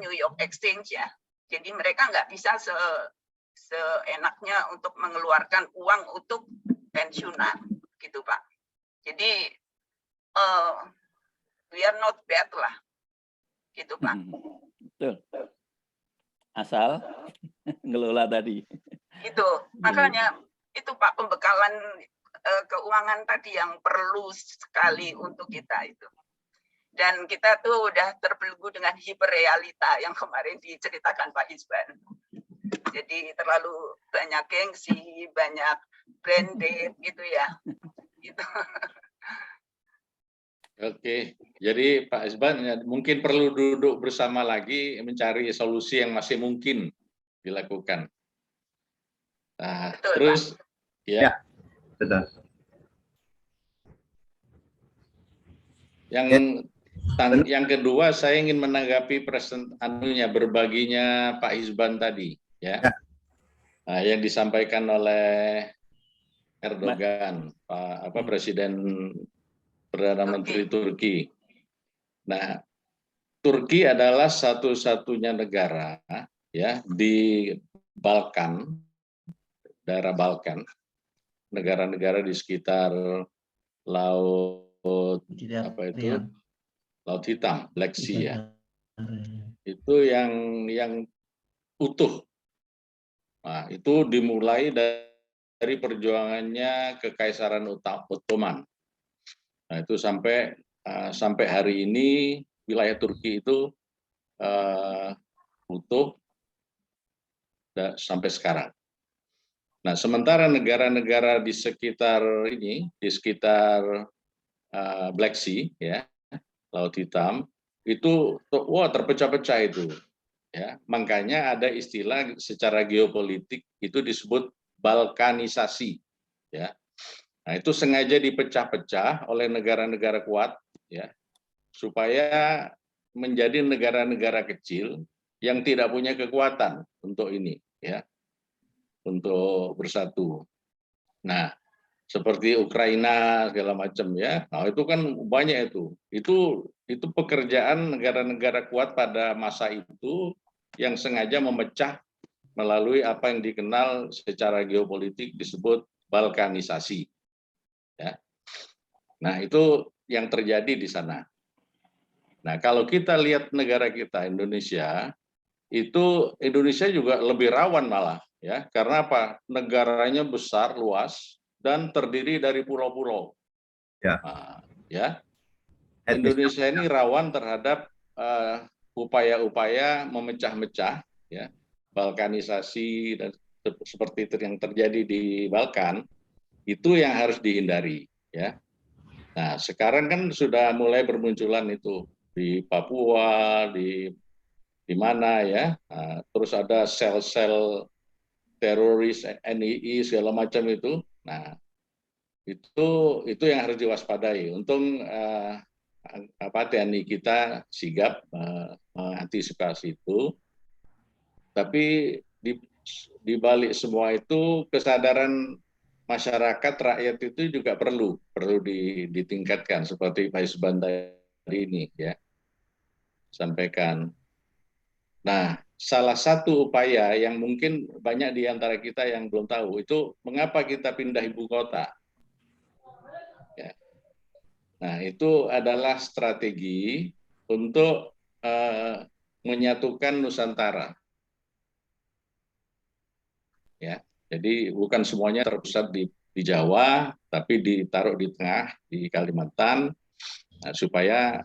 New York Exchange ya. Jadi mereka nggak bisa seenaknya untuk mengeluarkan uang untuk pensiunan gitu, Pak. Jadi we are not bad lah. Gitu, Pak. Betul. Asal ngelola tadi. Itu makanya itu Pak pembekalan keuangan tadi yang perlu sekali untuk kita itu. Dan kita tuh udah terbelenggu dengan hiperrealita yang kemarin diceritakan Pak Isban. Jadi terlalu banyak gengsi, banyak branded gitu ya. Gitu. Oke, jadi Pak Isban mungkin perlu duduk bersama lagi mencari solusi yang masih mungkin dilakukan. Nah, betul, terus Pak. Ya, betul. Yang kedua saya ingin menanggapi berbaginya Pak Isban tadi, ya. Nah, yang disampaikan oleh Erdogan, Presiden Perdana Menteri Turki. Nah, Turki adalah satu-satunya negara ya di Balkan, daerah Balkan, negara-negara di sekitar Laut Laut Hitam, Black Sea ya. Itu yang utuh. Nah, itu dimulai dari perjuangannya Kekaisaran Ottoman. Nah, itu sampai hari ini wilayah Turki itu utuh sampai sekarang. Nah, sementara negara-negara di sekitar Black Sea, ya, Laut Hitam, itu terpecah-pecah itu. Ya, makanya ada istilah secara geopolitik itu disebut balkanisasi. Ya. Nah, itu sengaja dipecah-pecah oleh negara-negara kuat ya, supaya menjadi negara-negara kecil yang tidak punya kekuatan untuk ini ya, untuk bersatu. Nah, seperti Ukraina segala macam ya. Nah, itu kan banyak itu. Itu pekerjaan negara-negara kuat pada masa itu yang sengaja memecah melalui apa yang dikenal secara geopolitik disebut balkanisasi. Ya. Nah, itu yang terjadi di sana. Nah, kalau kita lihat negara kita Indonesia, itu Indonesia juga lebih rawan malah ya. Karena apa? Negaranya besar, luas dan terdiri dari pulau-pulau. Ya. Nah, ya. Indonesia ini rawan terhadap upaya-upaya memecah-mecah ya. Balkanisasi dan seperti itu yang terjadi di Balkan, itu yang harus dihindari ya. Nah, sekarang kan sudah mulai bermunculan itu di Papua, di di mana ya. Terus ada sel-sel teroris, NII segala macam itu. Nah, itu yang harus diwaspadai. Untung TNI kita sigap mengantisipasi itu. Tapi di balik semua itu kesadaran masyarakat, rakyat itu juga perlu ditingkatkan seperti Pak Isban tadi ini ya sampaikan. Nah, salah satu upaya yang mungkin banyak di antara kita yang belum tahu itu mengapa kita pindah ibu kota. Ya. Nah, itu adalah strategi untuk menyatukan Nusantara. Ya, jadi bukan semuanya terpusat di Jawa, tapi ditaruh di tengah di Kalimantan supaya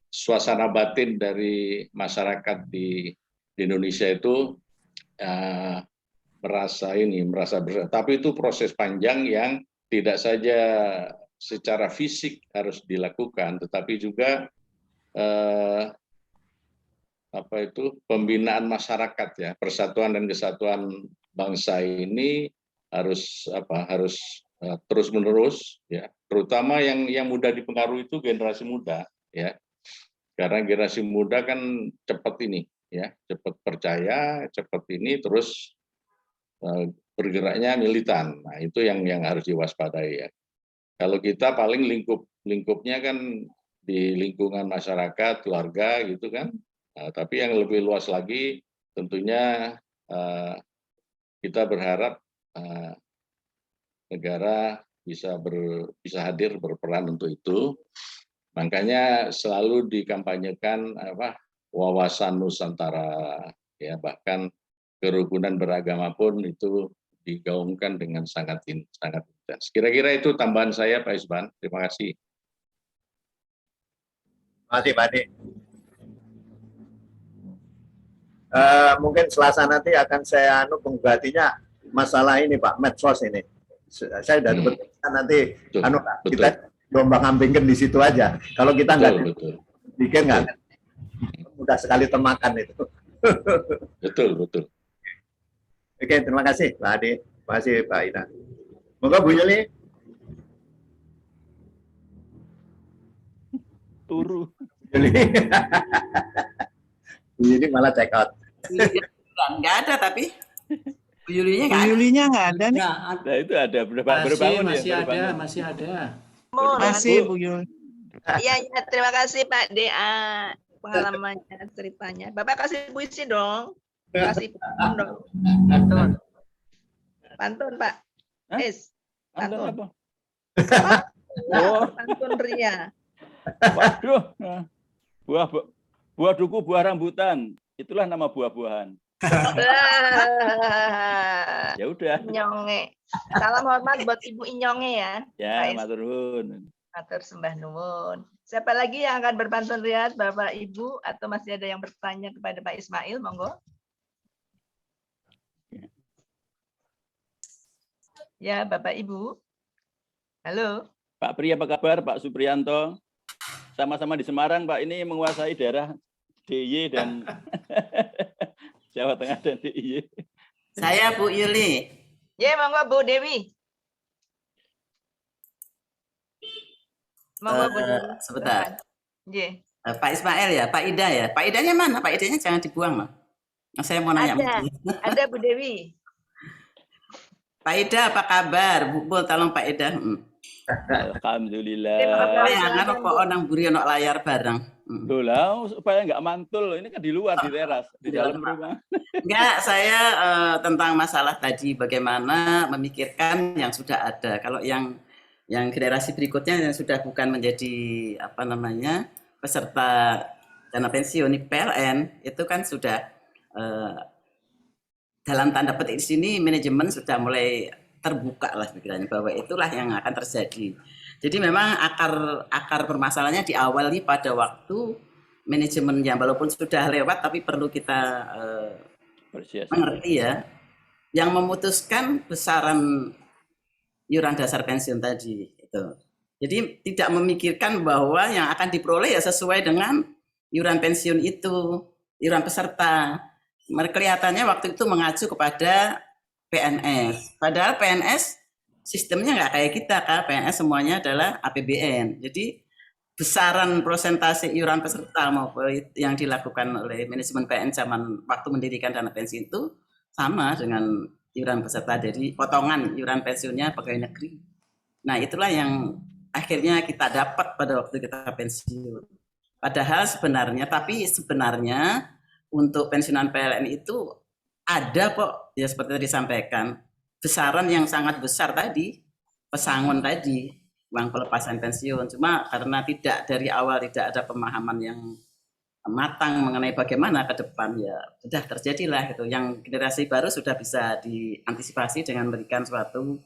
suasana batin dari masyarakat di Indonesia itu merasa bersatu. Tapi itu proses panjang yang tidak saja secara fisik harus dilakukan, tetapi juga pembinaan masyarakat ya, persatuan dan kesatuan bangsa ini harus terus menerus ya, terutama yang mudah dipengaruhi itu generasi muda ya, karena generasi muda kan cepat ini ya, cepat percaya, cepat ini, terus bergeraknya militan. Nah, itu yang harus diwaspadai ya. Kalau kita paling lingkupnya kan di lingkungan masyarakat, keluarga gitu kan. Nah, tapi yang lebih luas lagi tentunya kita berharap negara bisa hadir berperan untuk itu. Makanya selalu dikampanyekan wawasan Nusantara ya, bahkan kerukunan beragama pun itu digaungkan dengan sangat intens. Kira-kira itu tambahan saya Pak Isban. Terima kasih. Terima kasih Pak Ade. Mungkin Selasa nanti akan saya penggugatinya masalah ini Pak, medsos ini. Saya sudah betulkan nanti kita lombang-ambingkan di situ aja. Kalau kita nggak bikin nggak mudah sekali termakan itu. Betul. Oke, terima kasih Pak Ade, terima kasih Pak Ida. Moga Bu Yuli. Turu. Bu Yuli malah check out. Nggak ada tapi Bu Yulinya nggak ada nih. Nah, itu ada berbangun ya. Masih ada. Masih Bu Yuli. Iya, terima kasih Pak Dea pengalamannya, ceritanya. Bapak kasih puisi dong. Kasih pantun dong. Pantun Pak. Pantun apa? Pantun Ria. Waduh. Buah duku, buah rambutan. Itulah nama buah-buahan. Ya udah. Inyonge. Salam hormat buat Ibu Inyonge ya. Ya, matur nuwun. Matur sembah nuwun. Siapa lagi yang akan berpantun Riyad, Bapak Ibu, atau masih ada yang bertanya kepada Pak Ismail, monggo. Ya, Bapak Ibu. Halo. Pak Pri, apa kabar? Pak Supriyanto. Sama-sama di Semarang, Pak. Ini menguasai daerah DIY dan Jawa Tengah dan DIY. Saya Bu Yuli. Ya, monggo Bu Dewi. Monggo Bu Dewi. Sebentar. Yeah. Pak Ismail ya, Pak Ida ya. Pak Idanya mana? Pak Idanya jangan dibuang loh. Saya mau nanya. Ada Bu Dewi. Pak Ida apa kabar? Bu, tolong Pak Ida. Alhamdulillah. Jangan kok orang buri ono layar bareng. Loh, supaya nggak mantul. Ini kan di luar, di teras, di dalam rumah. Enggak, saya tentang masalah tadi bagaimana memikirkan yang sudah ada. Kalau yang generasi berikutnya yang sudah bukan menjadi peserta dana pensiun PLN, itu kan sudah dalam tanda petik di sini manajemen sudah mulai terbuka lah pikirannya bahwa itulah yang akan terjadi. Jadi memang akar permasalahannya di awal ini pada waktu manajemennya walaupun sudah lewat tapi perlu kita mengerti ya. Yang memutuskan besaran iuran dasar pensiun tadi itu. Jadi tidak memikirkan bahwa yang akan diperoleh ya sesuai dengan iuran pensiun itu, iuran peserta. Kelihatannya waktu itu mengacu kepada PNS. Padahal PNS sistemnya nggak kayak kita, Kak. PNS semuanya adalah APBN. Jadi besaran prosentase iuran peserta maupun yang dilakukan oleh manajemen PNS zaman waktu mendirikan dana pensiun itu sama dengan iuran peserta, jadi potongan iuran pensiunnya pegawai negeri. Nah, itulah yang akhirnya kita dapat pada waktu kita pensiun. Padahal sebenarnya untuk pensiunan PLN itu ada kok, ya seperti tadi disampaikan, besaran yang sangat besar tadi, pesangon tadi, uang pelepasan pensiun. Cuma karena dari awal tidak ada pemahaman yang matang mengenai bagaimana ke depan, ya sudah terjadilah gitu. Yang generasi baru sudah bisa diantisipasi dengan memberikan suatu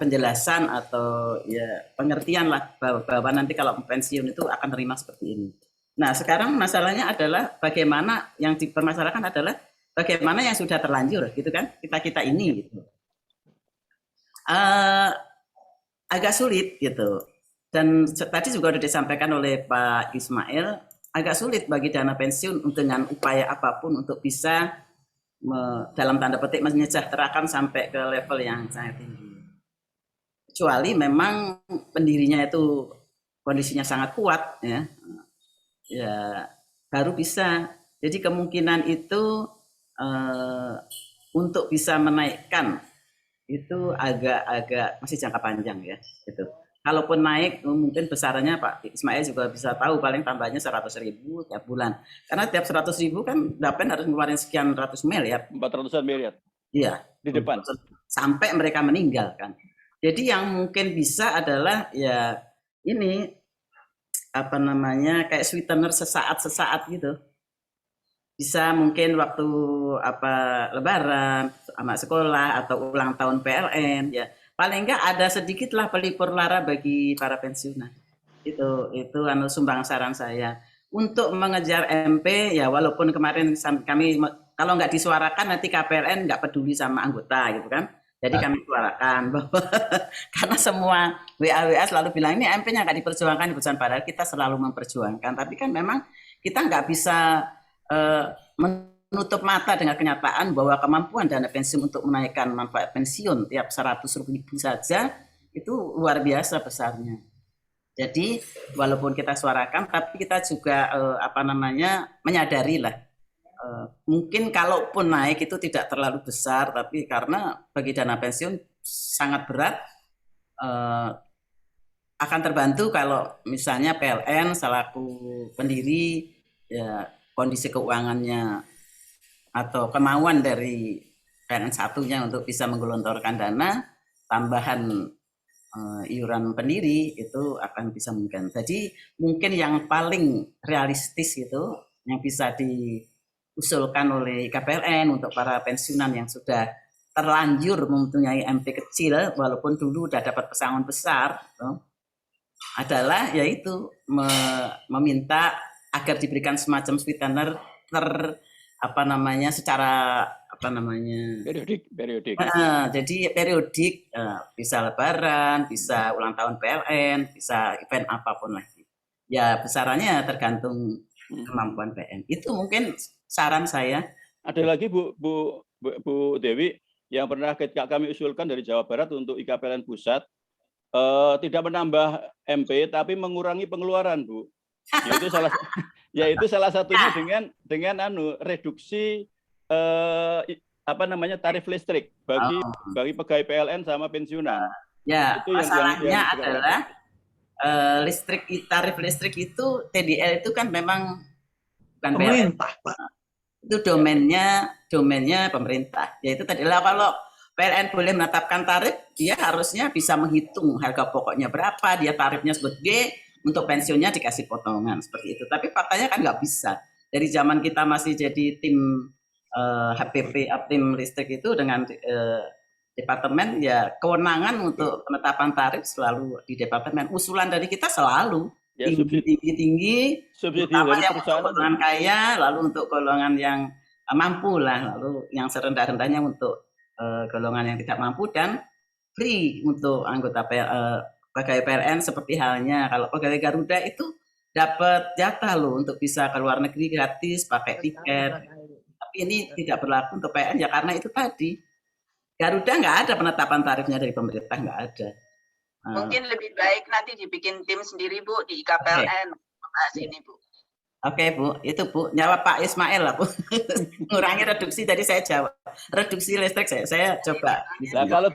penjelasan atau ya pengertian lah bahwa nanti kalau pensiun itu akan terima seperti ini. Nah, sekarang masalahnya adalah bagaimana yang dipermasalahkan adalah bagaimana yang sudah terlanjur gitu kan, kita ini gitu. Agak sulit gitu. Dan tadi juga sudah disampaikan oleh Pak Ismail, agak sulit bagi dana pensiun dengan upaya apapun untuk bisa dalam tanda petik menyejahterakan sampai ke level yang sangat tinggi. Kecuali memang pendirinya itu kondisinya sangat kuat, ya baru bisa. Jadi kemungkinan itu untuk bisa menaikkan itu agak masih jangka panjang ya, gitu. Kalaupun naik mungkin besarannya Pak Ismail juga bisa tahu paling tambahnya 100.000 tiap bulan. Karena tiap 100.000 kan Dapen harus ngeluarin sekian ratus miliar. 400-an miliar. Iya. Di depan. Sampai mereka meninggal kan. Jadi yang mungkin bisa adalah ya ini apa namanya kayak sweetener sesaat gitu. Bisa mungkin waktu lebaran, anak sekolah atau ulang tahun PLN ya. Paling enggak ada sedikitlah pelipur lara bagi para pensiunan. Itu sumbang saran saya. Untuk mengejar MP ya walaupun kemarin kami kalau nggak disuarakan nanti KPLN nggak peduli sama anggota gitu kan. Jadi kami suarakan bahwa karena semua WA selalu bilang ini MP-nya nggak diperjuangkan, padahal kita selalu memperjuangkan. Tapi kan memang kita nggak bisa menutup mata dengan kenyataan bahwa kemampuan dana pensiun untuk menaikkan manfaat pensiun tiap 100.000 saja itu luar biasa besarnya. Jadi walaupun kita suarakan, tapi kita juga menyadari lah. Mungkin kalaupun naik itu tidak terlalu besar, tapi karena bagi dana pensiun sangat berat, akan terbantu kalau misalnya PLN selaku pendiri ya kondisi keuangannya atau kemauan dari PLN satunya untuk bisa menggelontorkan dana tambahan iuran pendiri itu akan bisa mungkin. Jadi mungkin yang paling realistis itu yang bisa diusulkan oleh KPLN untuk para pensiunan yang sudah terlanjur mempunyai MP kecil walaupun dulu udah dapat pesangon besar adalah yaitu meminta agar diberikan semacam sweetener secara periodik. Jadi periodik bisa lebaran, bisa ulang tahun PLN, bisa event apapun lagi. Ya besarannya tergantung kemampuan PLN. Itu mungkin saran saya. Ada lagi Bu Dewi yang pernah kami usulkan dari Jawa Barat untuk IKPLN pusat tidak menambah MP tapi mengurangi pengeluaran, Bu. Yaitu salah satunya dengan reduksi tarif listrik bagi pegawai PLN sama pensiunan. Ya, itu masalahnya adalah tarif listrik itu TDL itu kan memang bukan pemerintah, PLN. Pak. Itu domainnya pemerintah. Yaitu tadilah kalau PLN boleh menetapkan tarif, dia harusnya bisa menghitung harga pokoknya berapa, dia tarifnya segede, untuk pensiunnya dikasih potongan seperti itu. Tapi faktanya kan nggak bisa. Dari zaman kita masih jadi tim HPP, tim listrik itu dengan departemen, ya kewenangan untuk penetapan tarif selalu di departemen. Usulan dari kita selalu tinggi, terutama yang untuk golongan kaya, lalu untuk golongan yang mampu lah, lalu yang serendah-rendahnya untuk golongan yang tidak mampu, dan free untuk anggota pegawai PLN seperti halnya kalau pegawai Garuda itu dapat jatah loh untuk bisa ke luar negeri gratis pakai tiket. Tapi ini tidak berlaku untuk PLN ya karena itu tadi. Garuda nggak ada penetapan tarifnya dari pemerintah, nggak ada. Mungkin lebih baik nanti dibikin tim sendiri Bu di IKPLN bahas ini Bu. Oke Bu, itu Bu jawab Pak Ismail lah Bu. Ngurangi reduksi tadi saya jawab. Reduksi listrik saya coba. Nah, kalau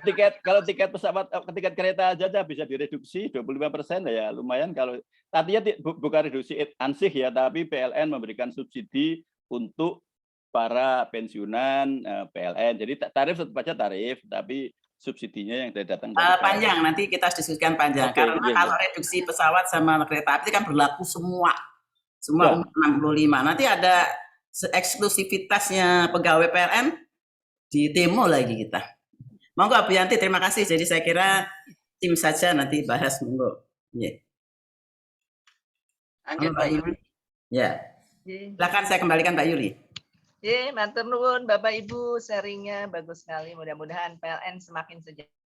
tiket pesawat, tiket kereta aja bisa direduksi 25% ya lumayan. Kalau tadinya bukan reduksi ansih ya, tapi PLN memberikan subsidi untuk para pensiunan PLN. Jadi tarif tetap aja tarif, tapi subsidinya yang datang dari panjang nanti kita diskusikan panjang. Karena kalau reduksi pesawat sama kereta api kan berlaku semua umur 65. Nanti ada eksklusivitasnya pegawai PLN di demo lagi kita. Monggo Bu Yanti, terima kasih. Jadi saya kira tim saja nanti bahas monggo. Yeah. Lanjut Pak Yuli. Ya. Silakan saya kembalikan Pak Yuli. Matur nuwun Bapak Ibu, sharingnya bagus sekali. Mudah-mudahan PLN semakin sejahtera.